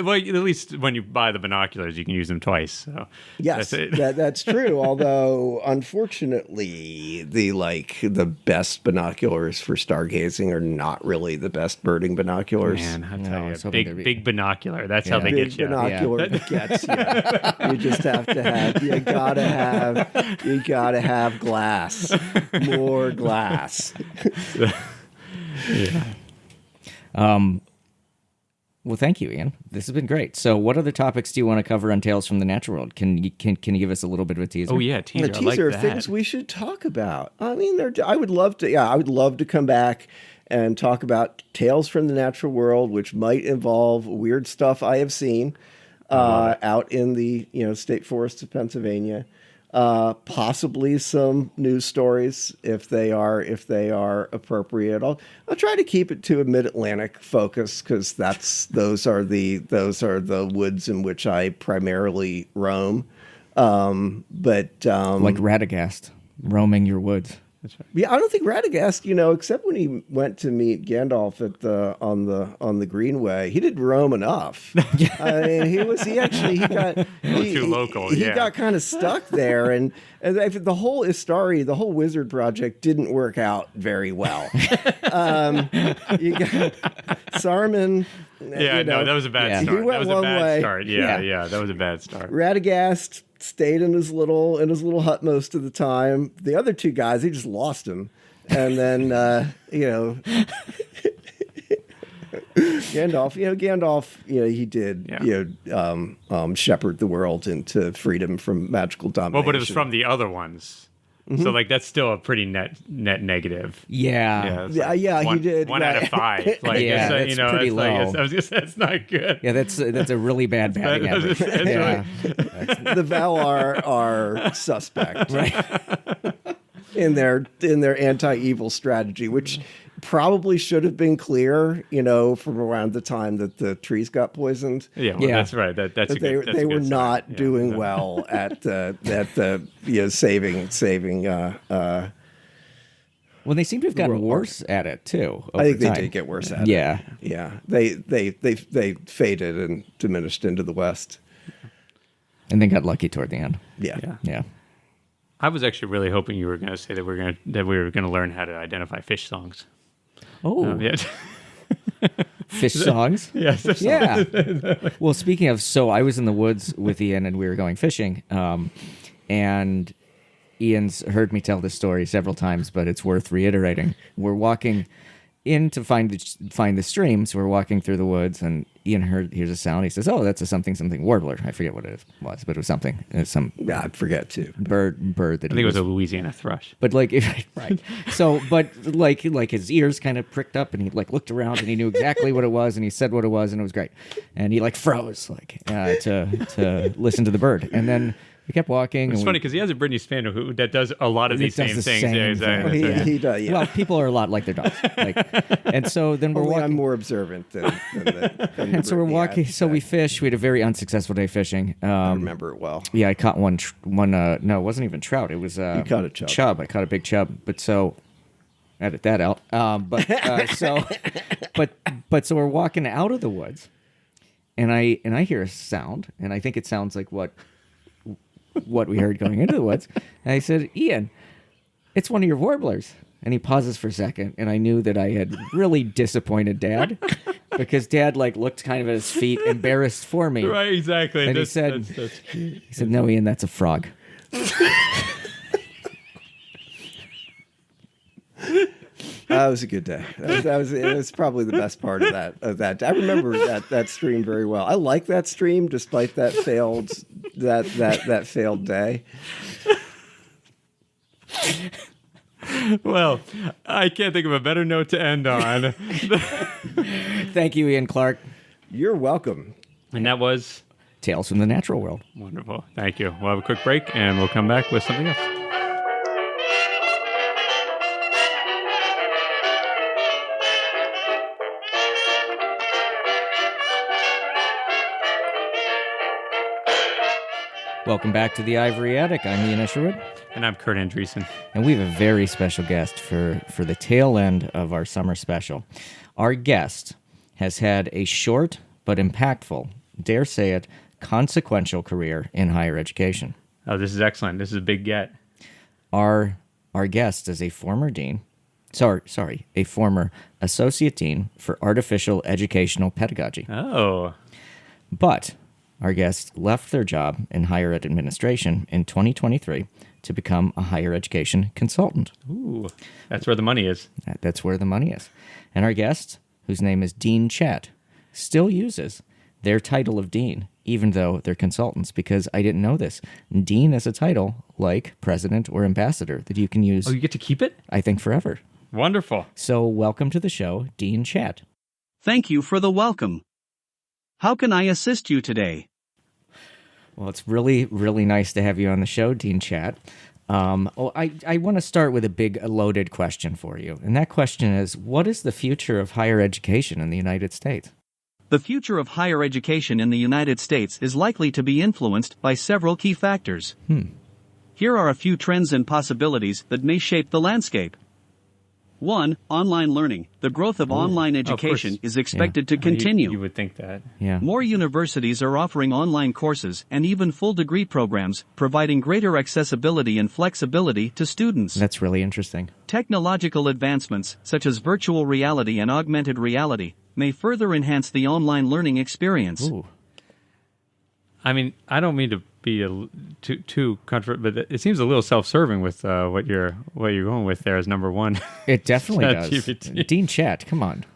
Well, at least when you buy the binoculars, you can use them twice. So Yes, that's true. Although, unfortunately, the best binoculars for stargazing are not really the best birding binoculars. Man, I No, tell I you, was hoping there'd be- big binocular. That's how they Big get you. binocular gets you. You just have to have. You gotta have glass. More glass. Yeah. Well, thank you, Ian. This has been great. So, what other topics do you want to cover on Tales from the Natural World? Can you give us a little bit of a teaser? Oh yeah, teaser. The I like teaser of that. things we should talk about. I mean, I would love to. Yeah, I would love to come back and talk about Tales from the Natural World, which might involve weird stuff I have seen out in the state forests of Pennsylvania. Possibly some news stories if they are appropriate. I'll try to keep it to a Mid-Atlantic focus because those are the woods in which I primarily roam. But Like Radagast roaming your woods. That's right. yeah, I don't think Radagast, except when he went to meet Gandalf on the Greenway, he didn't roam enough. I mean, he got too local. He Yeah. got kind of stuck there, and the whole Istari, the whole wizard project didn't work out very well. You got Saruman. Yeah, no, that was a bad Yeah. start. He went That was a one bad way. start. Yeah, Yeah. yeah, that was a bad start. Radagast stayed in his little hut most of the time. The other two guys, he just lost him, and then Gandalf, he did shepherd the world into freedom from magical domination. Well, but it was from the other ones. So that's still a pretty net negative. Yeah. it's Yeah, one, he did, one out of right. 5. Like, Yeah, it's, that's pretty low. I was gonna say that's not good. Yeah, that's a really bad batting average. That's Yeah. The Valar are suspect, Right. in their anti-evil strategy, which probably should have been clear, from around the time that the trees got poisoned. Yeah, well, Yeah. that's right. That's a They good, that's a were good sign. not Yeah, doing yeah. well at saving Well, they seem to have gotten World worse at it too. I think over they time. did get worse at Yeah. it. Yeah. They faded and diminished into the West. And then got lucky toward the end. Yeah. Yeah. Yeah. I was actually really hoping you were going to say that we were going to learn how to identify fish songs. Oh, Yeah. fish songs. Yes. Yeah. Well, speaking of, so I was in the woods with Ian and we were going fishing, and Ian's heard me tell this story several times, but it's worth reiterating. We're walking in to find the stream, so we're walking through the woods, and Ian hears a sound. He says, "Oh, that's a something warbler." I forget what it was, but it was something. It's some Yeah, I forget too. bird that I think it was a Louisiana thrush. But like, right. So, but like his ears kind of pricked up, and he like looked around, and he knew exactly what it was, and he said what it was, and it was great. And he like froze, like to listen to the bird, and then we kept walking. It's and funny because he has a Britney fan that does a lot of He these does same the things. same Yeah, exactly. thing. He does, yeah. Well, people are a lot like their dogs, and so then we're Only walking. I'm more observant than And so we're walking. So we fish. We had a very unsuccessful day fishing. I remember it well. Yeah, I caught one. No, it wasn't even trout. It was You caught a chub. Chub. I caught a big chub. But so edit that out. So we're walking out of the woods, and I hear a sound, and I think it sounds like what we heard going into the woods. And I said, "Ian, it's one of your warblers." And he pauses for a second, and I knew that I had really disappointed Dad, because Dad like looked kind of at his feet, embarrassed for me. Right, exactly. And he said, "No, Ian, that's a frog." That was a good day. It was probably the best part of that. I remember that stream very well. I like that stream despite that failed day. Well, I can't think of a better note to end on. Thank you, Ian Clarke. You're welcome. And that was Tales from the Natural World. wonderful. Thank you. We'll have a quick break and we'll come back with something else. Welcome back to the Ivory Attic. I'm Ian Isherwood, And I'm Kurt Andreessen. and we have a very special guest for the tail end of our summer special. Our guest has had a short but impactful, dare say it, consequential career in higher education. Oh, this is excellent. This is a big get. Our guest is a former dean, a former associate dean for artificial educational pedagogy. Oh, But our guest left their job in higher ed administration in 2023 to become a higher education consultant. ooh, that's where the money is. That's where the money is. And our guest, whose name is Dean Chet, still uses their title of dean, even though they're consultants, because I didn't know this. Dean is a title like president or ambassador that you can use, Oh, you get to keep it? I think, forever. Wonderful. So welcome to the show, Dean Chet. Thank you for the welcome. How can I assist you today? Well, it's really, really nice to have you on the show, Dean Chet. I want to start with a big, loaded question for you. And that question is, what is the future of higher education in the United States? The future of higher education in the United States is likely to be influenced by several key factors. Here are a few trends and possibilities that may shape the landscape. 1. Online learning. The growth of online education course. is expected to continue. You would think that. Yeah. More universities are offering online courses and even full degree programs, providing greater accessibility and flexibility to students. That's really interesting. Technological advancements, such as virtual reality and augmented reality, may further enhance the online learning experience. Ooh. I mean, I don't mean to be too comfort, but it seems a little self-serving with what you're going with there as number one. It definitely does. ChatGPT. Dean Chet, come on.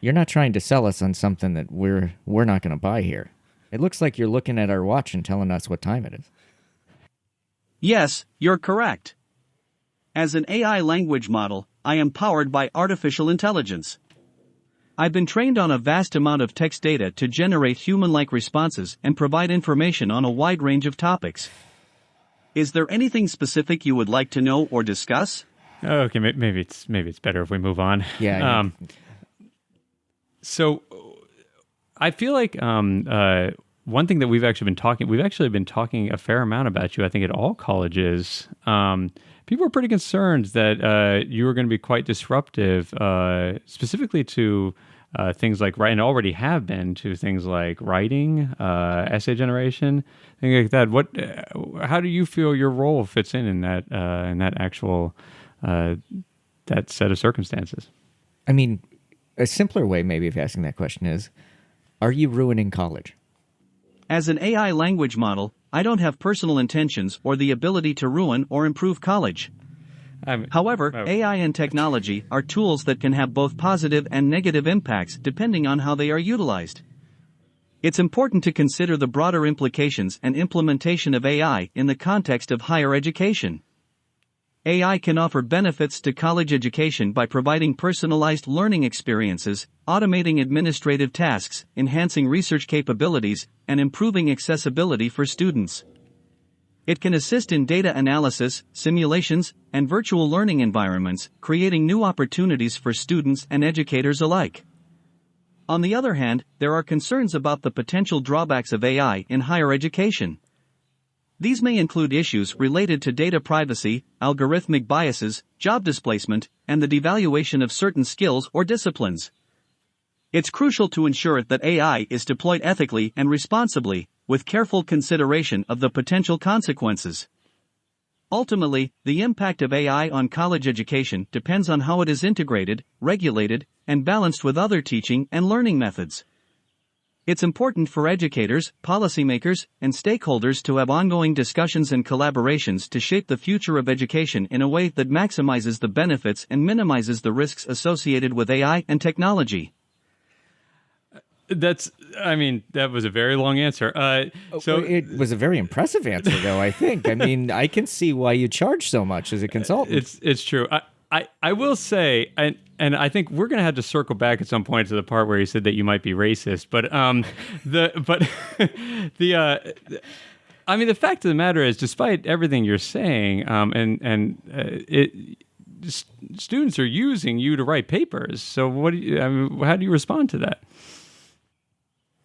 You're not trying to sell us on something that we're not going to buy here. It looks like you're looking at our watch and telling us what time it is. Yes, you're correct. As an AI language model, I am powered by artificial intelligence. I've been trained on a vast amount of text data to generate human-like responses and provide information on a wide range of topics. Is there anything specific you would like to know or discuss? Okay, maybe it's better if we move on. Yeah. So I feel like one thing that we've actually been talking a fair amount about you, I think, at all colleges. people were pretty concerned that you were going to be quite disruptive, specifically to things like writing, already have been to things like writing, essay generation, things like that. How do you feel your role fits in that actual that set of circumstances? I mean, a simpler way maybe of asking that question is, are you ruining college? As an AI language model, I don't have personal intentions or the ability to ruin or improve college. However, AI and technology are tools that can have both positive and negative impacts depending on how they are utilized. It's important to consider the broader implications and implementation of AI in the context of higher education. AI can offer benefits to college education by providing personalized learning experiences, automating administrative tasks, enhancing research capabilities, and improving accessibility for students. It can assist in data analysis, simulations, and virtual learning environments, creating new opportunities for students and educators alike. On the other hand, there are concerns about the potential drawbacks of AI in higher education. These may include issues related to data privacy, algorithmic biases, job displacement, and the devaluation of certain skills or disciplines. It's crucial to ensure that AI is deployed ethically and responsibly, with careful consideration of the potential consequences. Ultimately, the impact of AI on college education depends on how it is integrated, regulated, and balanced with other teaching and learning methods. It's important for educators, policymakers, and stakeholders to have ongoing discussions and collaborations to shape the future of education in a way that maximizes the benefits and minimizes the risks associated with AI and technology. That was a very long answer. So it was a very impressive answer, though, I think. I mean, I can see why you charge so much as a consultant. It's true. I will say, and I think we're going to have to circle back at some point to the part where you said that you might be racist. But the fact of the matter is, despite everything you're saying, students are using you to write papers. So how do you respond to that?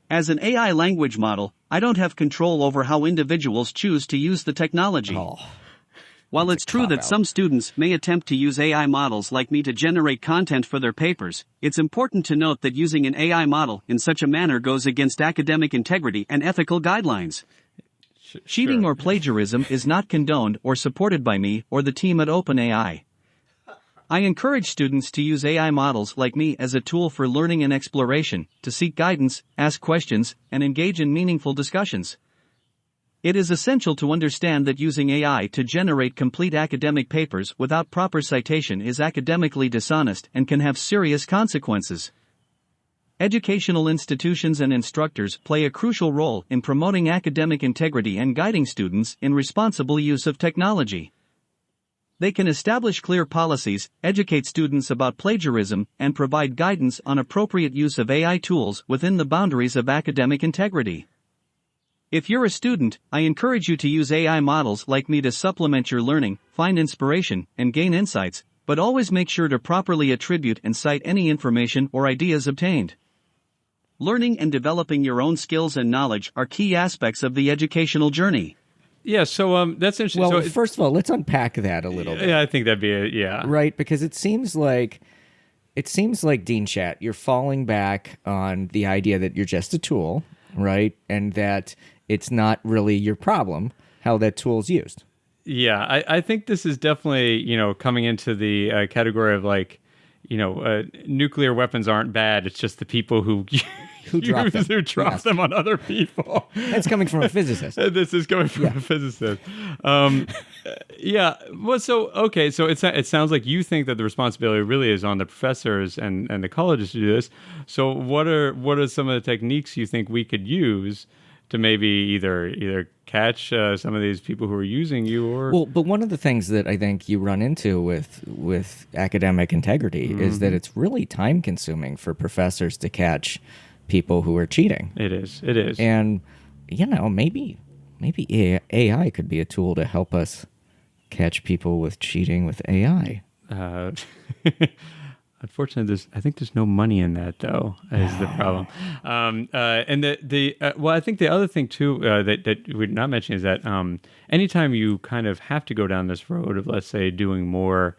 As an AI language model, I don't have control over how individuals choose to use the technology. While it's true that some students may attempt to use AI models like me to generate content for their papers, it's important to note that using an AI model in such a manner goes against academic integrity and ethical guidelines. Cheating or plagiarism is not condoned or supported by me or the team at OpenAI. I encourage students to use AI models like me as a tool for learning and exploration, to seek guidance, ask questions, and engage in meaningful discussions. It is essential to understand that using AI to generate complete academic papers without proper citation is academically dishonest and can have serious consequences. Educational institutions and instructors play a crucial role in promoting academic integrity and guiding students in responsible use of technology. They can establish clear policies, educate students about plagiarism, and provide guidance on appropriate use of AI tools within the boundaries of academic integrity. If you're a student, I encourage you to use AI models like me to supplement your learning, find inspiration, and gain insights, but always make sure to properly attribute and cite any information or ideas obtained. Learning and developing your own skills and knowledge are key aspects of the educational journey. Yeah, so that's interesting. Well, first of all, let's unpack that a little bit. Yeah, I think that'd be yeah. Right, because it seems like Dean Chat, you're falling back on the idea that you're just a tool, right? And that it's not really your problem how that tool's used. Yeah, I think this is definitely, coming into the category of nuclear weapons aren't bad. It's just the people who drop them on other people. That's coming from a physicist. This is coming from a physicist. Yeah. Well, so it sounds like you think that the responsibility really is on the professors and the colleges to do this. So what are some of the techniques you think we could use to maybe either catch some of these people who are using you, or but one of the things that I think you run into with academic integrity is that it's really time consuming for professors to catch people who are cheating. It is, and maybe AI could be a tool to help us catch people with cheating with AI. Unfortunately, I think there's no money in that, though, is the problem. Well, I think the other thing too that we're not mentioning is that anytime you kind of have to go down this road of, let's say, doing more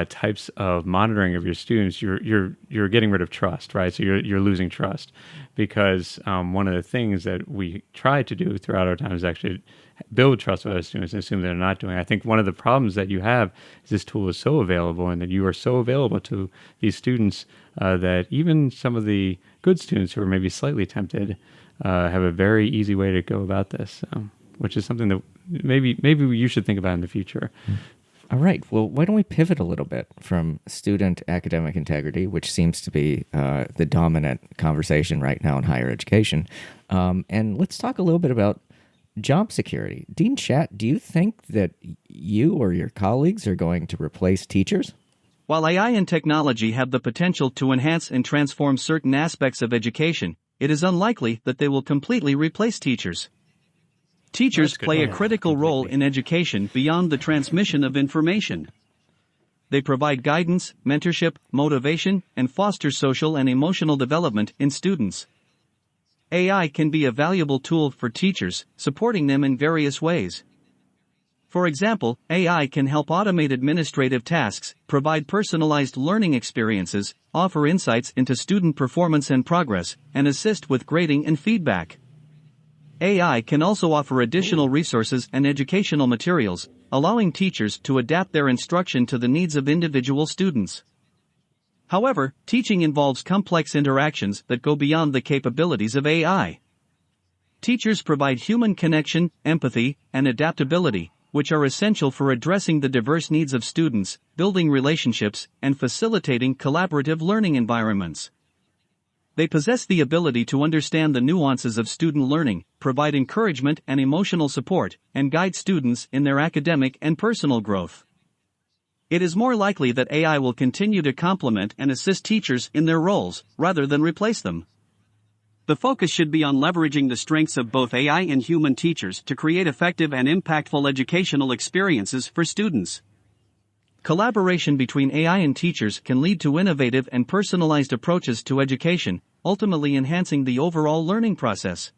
types of monitoring of your students, you're getting rid of trust, right? So you're losing trust, because one of the things that we try to do throughout our time is actually build trust with our students and assume they're not doing. I think one of the problems that you have is this tool is so available, and that you are so available to these students that even some of the good students who are maybe slightly tempted have a very easy way to go about this, which is something that maybe you should think about in the future. All right. Well, why don't we pivot a little bit from student academic integrity, which seems to be the dominant conversation right now in higher education, and let's talk a little bit about job security. Dean Chat, do you think that you or your colleagues are going to replace teachers? While AI and technology have the potential to enhance and transform certain aspects of education, it is unlikely that they will completely replace teachers. Teachers play a critical role in education beyond the transmission of information. They provide guidance, mentorship, motivation, and foster social and emotional development in students. AI can be a valuable tool for teachers, supporting them in various ways. For example, AI can help automate administrative tasks, provide personalized learning experiences, offer insights into student performance and progress, and assist with grading and feedback. AI can also offer additional resources and educational materials, allowing teachers to adapt their instruction to the needs of individual students. However, teaching involves complex interactions that go beyond the capabilities of AI. Teachers provide human connection, empathy, and adaptability, which are essential for addressing the diverse needs of students, building relationships, and facilitating collaborative learning environments. They possess the ability to understand the nuances of student learning, provide encouragement and emotional support, and guide students in their academic and personal growth. It is more likely that AI will continue to complement and assist teachers in their roles, rather than replace them. The focus should be on leveraging the strengths of both AI and human teachers to create effective and impactful educational experiences for students. Collaboration between AI and teachers can lead to innovative and personalized approaches to education, ultimately enhancing the overall learning process.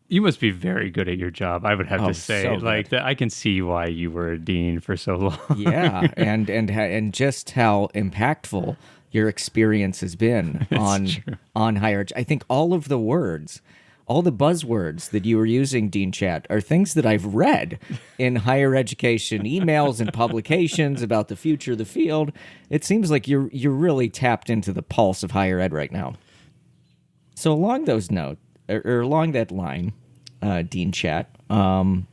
You must be very good at your job, I would have to say. So like that, I can see why you were a dean for so long. Yeah, and just how impactful your experience has been on higher. I think all of the words, all the buzzwords that you were using, Dean Chat, are things that I've read in higher education emails and publications about the future of the field. It seems like you're really tapped into the pulse of higher ed right now. So along those notes, or along that line, Dean Chat, well,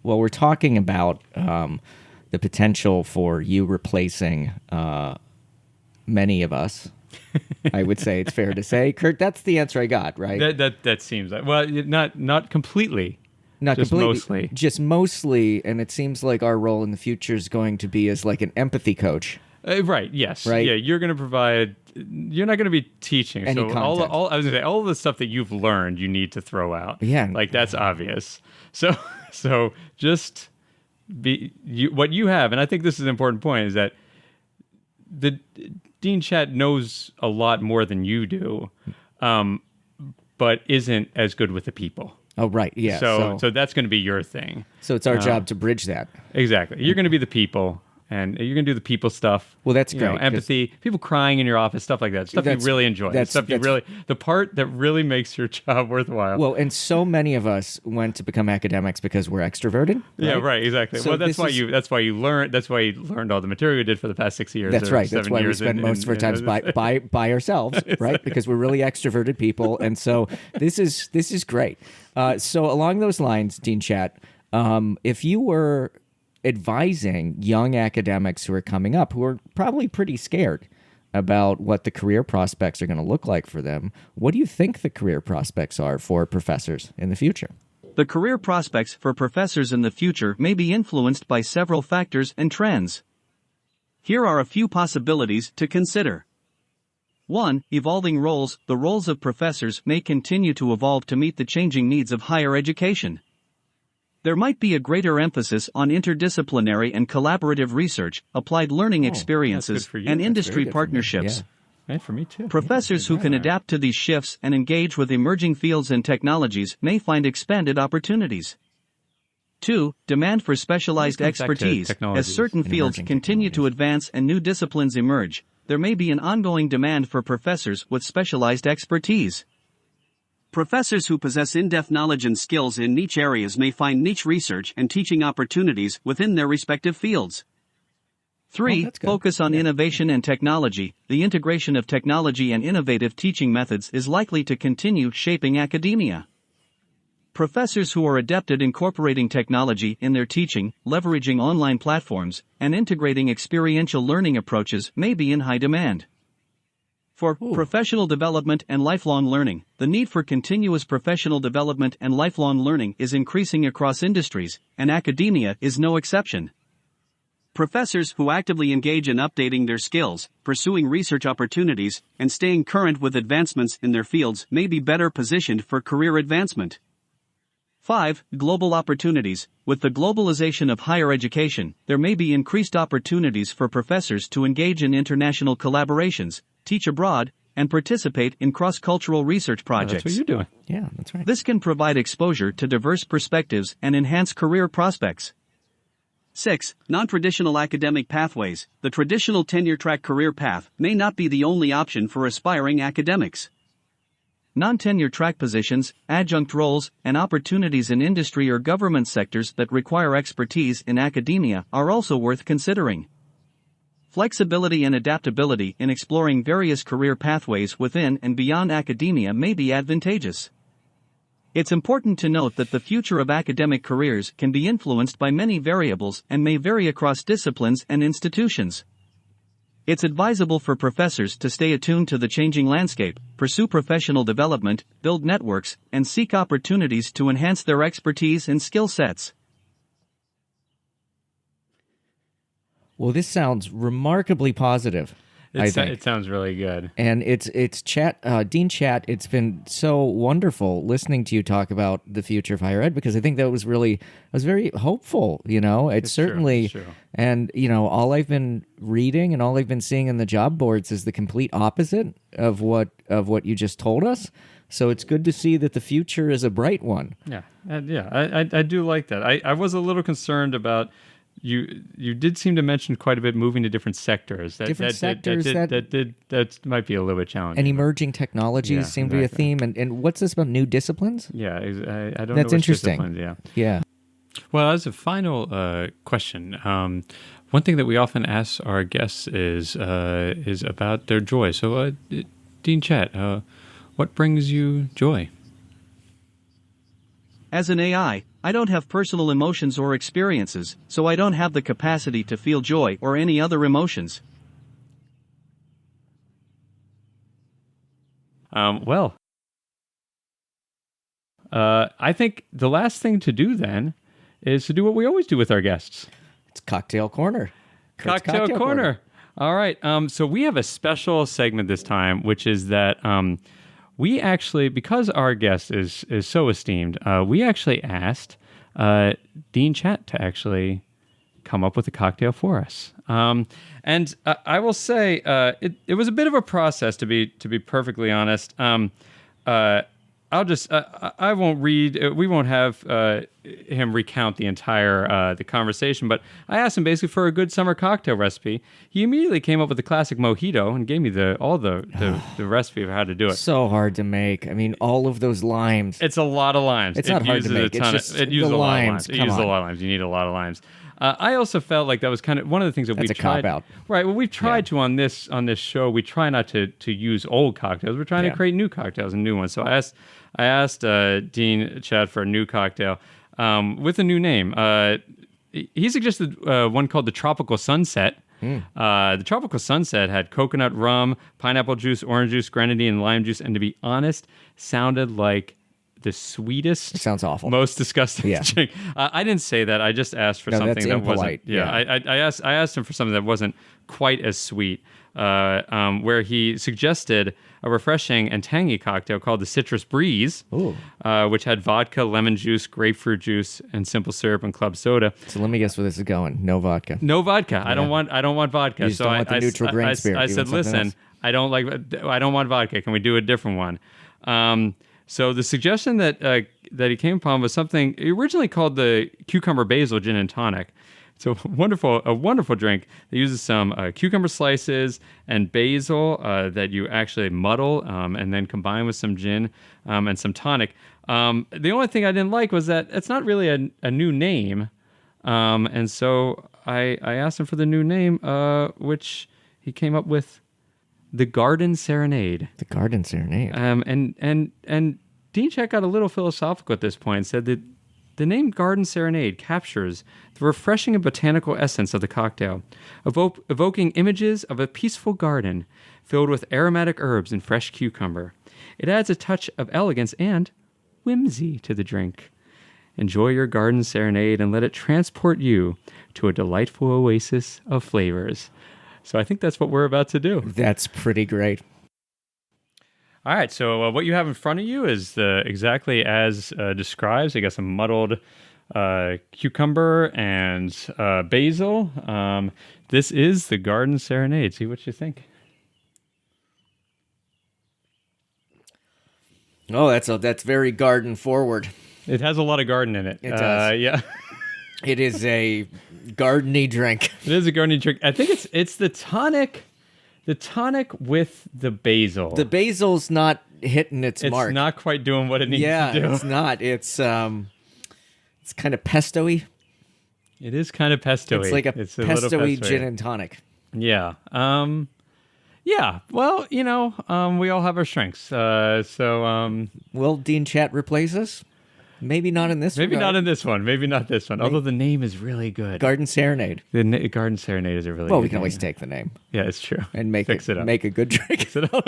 we're talking about the potential for you replacing many of us. I would say it's fair to say, Kurt. That's the answer I got, right? That seems like, well, not completely, not just completely, just mostly. And it seems like our role in the future is going to be as like an empathy coach. Right. Yes. Right. Yeah. You're going to provide. You're not going to be teaching. Any so content. I was going to say all of the stuff that you've learned, you need to throw out. Yeah. Like that's obvious. So just what you have, and I think this is an important point, is that the Dean Chat knows a lot more than you do, but isn't as good with the people. Oh, right. Yeah. So that's going to be your thing. So it's our job to bridge that. Exactly. You're going to be the people. And you're going to do the people stuff. Well, that's great. Empathy, people crying in your office, stuff like that. Stuff you really enjoy. The part that really makes your job worthwhile. Well, and so many of us went to become academics because we're extroverted. Right? Yeah, right, exactly. So well, that's why you learned all the material you did for the past 6 years. That's right. That's why we spend most of our time by ourselves, right? Because we're really extroverted people. And so this is great. So along those lines, Dean Chat, if you were advising young academics who are coming up, who are probably pretty scared about what the career prospects are going to look like for them, what do you think the career prospects are for professors in the future? The career prospects for professors in the future may be influenced by several factors and trends. Here are a few possibilities to consider. 1. Evolving roles. The roles of professors may continue to evolve to meet the changing needs of higher education. There might be a greater emphasis on interdisciplinary and collaborative research, applied learning experiences, for you. and That's industry very good for me. partnerships. Yeah. And for me too. Professors who can adapt to these shifts and engage with emerging fields and technologies may find expanded opportunities. 2. Demand for specialized This comes back to expertise. As technologies certain and fields emerging continue to technologies. advance and new disciplines emerge, there may be an ongoing demand for professors with specialized expertise. Professors who possess in-depth knowledge and skills in niche areas may find niche research and teaching opportunities within their respective fields. 3. that's good. Focus on innovation and technology. The integration of technology and innovative teaching methods is likely to continue shaping academia. Professors who are adept at incorporating technology in their teaching, leveraging online platforms, and integrating experiential learning approaches may be in high demand. For professional development and lifelong learning, the need for continuous professional development and lifelong learning is increasing across industries, and academia is no exception. Professors who actively engage in updating their skills, pursuing research opportunities, and staying current with advancements in their fields may be better positioned for career advancement. 5. Global opportunities. With the globalization of higher education, there may be increased opportunities for professors to engage in international collaborations, teach abroad, and participate in cross-cultural research projects. That's what you're doing. Yeah, that's right. This can provide exposure to diverse perspectives and enhance career prospects. 6. Non-traditional academic pathways. The traditional tenure-track career path may not be the only option for aspiring academics. Non-tenure track positions, adjunct roles, and opportunities in industry or government sectors that require expertise in academia are also worth considering. Flexibility and adaptability in exploring various career pathways within and beyond academia may be advantageous. It's important to note that the future of academic careers can be influenced by many variables and may vary across disciplines and institutions. It's advisable for professors to stay attuned to the changing landscape, pursue professional development, build networks, and seek opportunities to enhance their expertise and skill sets. Well, this sounds remarkably positive. I think. It sounds really good. And it's chat, Dean Chat. It's been so wonderful listening to you talk about the future of higher ed, because I think that was very hopeful. You know, it's certainly, true. And you know, all I've been reading and all I've been seeing in the job boards is the complete opposite of what you just told us. So it's good to see that the future is a bright one. Yeah, I do like that. I was a little concerned about. You did seem to mention quite a bit moving to different sectors. That might be a little bit challenging. And emerging technologies seem to be a exactly. theme. And what's this about new disciplines? Yeah, I don't know. That's which interesting. disciplines, yeah. Yeah. Well, as a final question, one thing that we often ask our guests is about their joy. So, Dean Chat, what brings you joy? As an AI, I don't have personal emotions or experiences, so I don't have the capacity to feel joy or any other emotions. I think the last thing to do then is to do what we always do with our guests. It's Cocktail Corner. Kurt's Cocktail Corner. All right. So we have a special segment this time, which is that we actually, because our guest is so esteemed, we actually asked Dean Chat to actually come up with a cocktail for us. And I will say it was a bit of a process, to be perfectly honest. I'll just I won't read. We won't have him recount the entire the conversation. But I asked him basically for a good summer cocktail recipe. He immediately came up with the classic mojito and gave me all the recipe of how to do it. So hard to make. I mean, all of those limes. It's a lot of limes. It's not hard to make. It's just it uses the a lot of limes. limes. It Come uses a on. lot of limes. You need a lot of limes. I also felt like that was kind of one of the things that That's we a tried. cop-out. Right. Well, we've tried to on this show. We try not to use old cocktails. We're trying to create new cocktails and new ones. So I asked Dean Chad for a new cocktail with a new name. He suggested one called the Tropical Sunset. The Tropical Sunset had coconut rum, pineapple juice, orange juice, grenadine, and lime juice. And to be honest, sounded like the sweetest, It sounds awful. most disgusting Yeah. drink. I didn't say that. I just asked for No, something that's that impolite. wasn't. Yeah, Yeah. I asked him for something that wasn't quite as sweet. where he suggested a refreshing and tangy cocktail called the Citrus Breeze, which had vodka, lemon juice, grapefruit juice, and simple syrup and club soda. So let me guess where this is going. No vodka. No vodka. I don't want vodka. You just don't want the neutral grain spirit. I You said, want something listen, I don't want vodka. Can we do a different one? So the suggestion that he came upon was something he originally called the cucumber basil gin and tonic. It's a wonderful drink that uses some cucumber slices and basil that you actually muddle and then combine with some gin and some tonic. The only thing I didn't like was that it's not really a new name. And so I asked him for the new name, which he came up with, the Garden Serenade. The Garden Serenade. And Dean Check got a little philosophical at this point and said that the name Garden Serenade captures the refreshing and botanical essence of the cocktail, evoking images of a peaceful garden filled with aromatic herbs and fresh cucumber. It adds a touch of elegance and whimsy to the drink. Enjoy your Garden Serenade and let it transport you to a delightful oasis of flavors. So I think that's what we're about to do. That's pretty great. All right, so what you have in front of you is exactly as describes. I guess a muddled cucumber and basil. This is the Garden Serenade. See what you think. Oh, that's very garden forward. It has a lot of garden in it. It does. Yeah. It is a gardeny drink. It is a garden drink. I think it's the tonic. The tonic with the basil. The basil's not hitting its mark. It's not quite doing what it needs to do. Yeah, it's not. It's kind of pesto-y. It is kind of pesto-y. It's like a pesto-y gin and tonic. Yeah. Yeah. Well, we all have our strengths. Will Dean Chat replace us? Maybe not in this one. Maybe not in this one. Maybe not this one. Although the name is really good. Garden Serenade. The Garden Serenade is a really good Well, we can name. always take the name. Yeah, it's true. And Fix it up. make a good drink. Fix it up.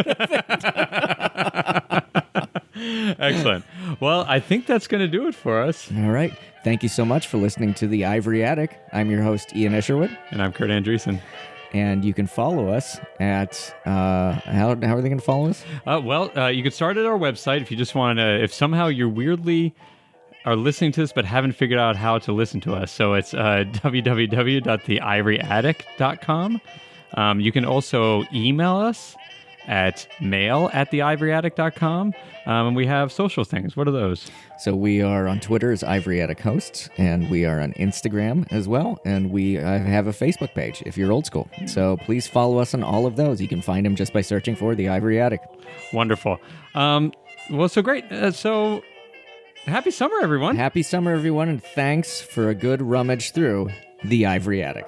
Excellent. Well, I think that's going to do it for us. All right. Thank you so much for listening to The Ivory Attic. I'm your host, Ian Isherwood. And I'm Kurt Andreessen. And you can follow us at, how are they going to follow us? You can start at our website if you just want to, if somehow you're weirdly are listening to this but haven't figured out how to listen to us. So it's www.theivoryattic.com. You can also email us at mail@theivoryattic.com. And we have social things. What are those? So we are on Twitter as Ivory Attic Hosts, and we are on Instagram as well, and we have a Facebook page if you're old school. So please follow us on all of those. You can find them just by searching for The Ivory Attic. Wonderful. Well, so great. So happy summer, everyone. Happy summer, everyone, and thanks for a good rummage through The Ivory Attic.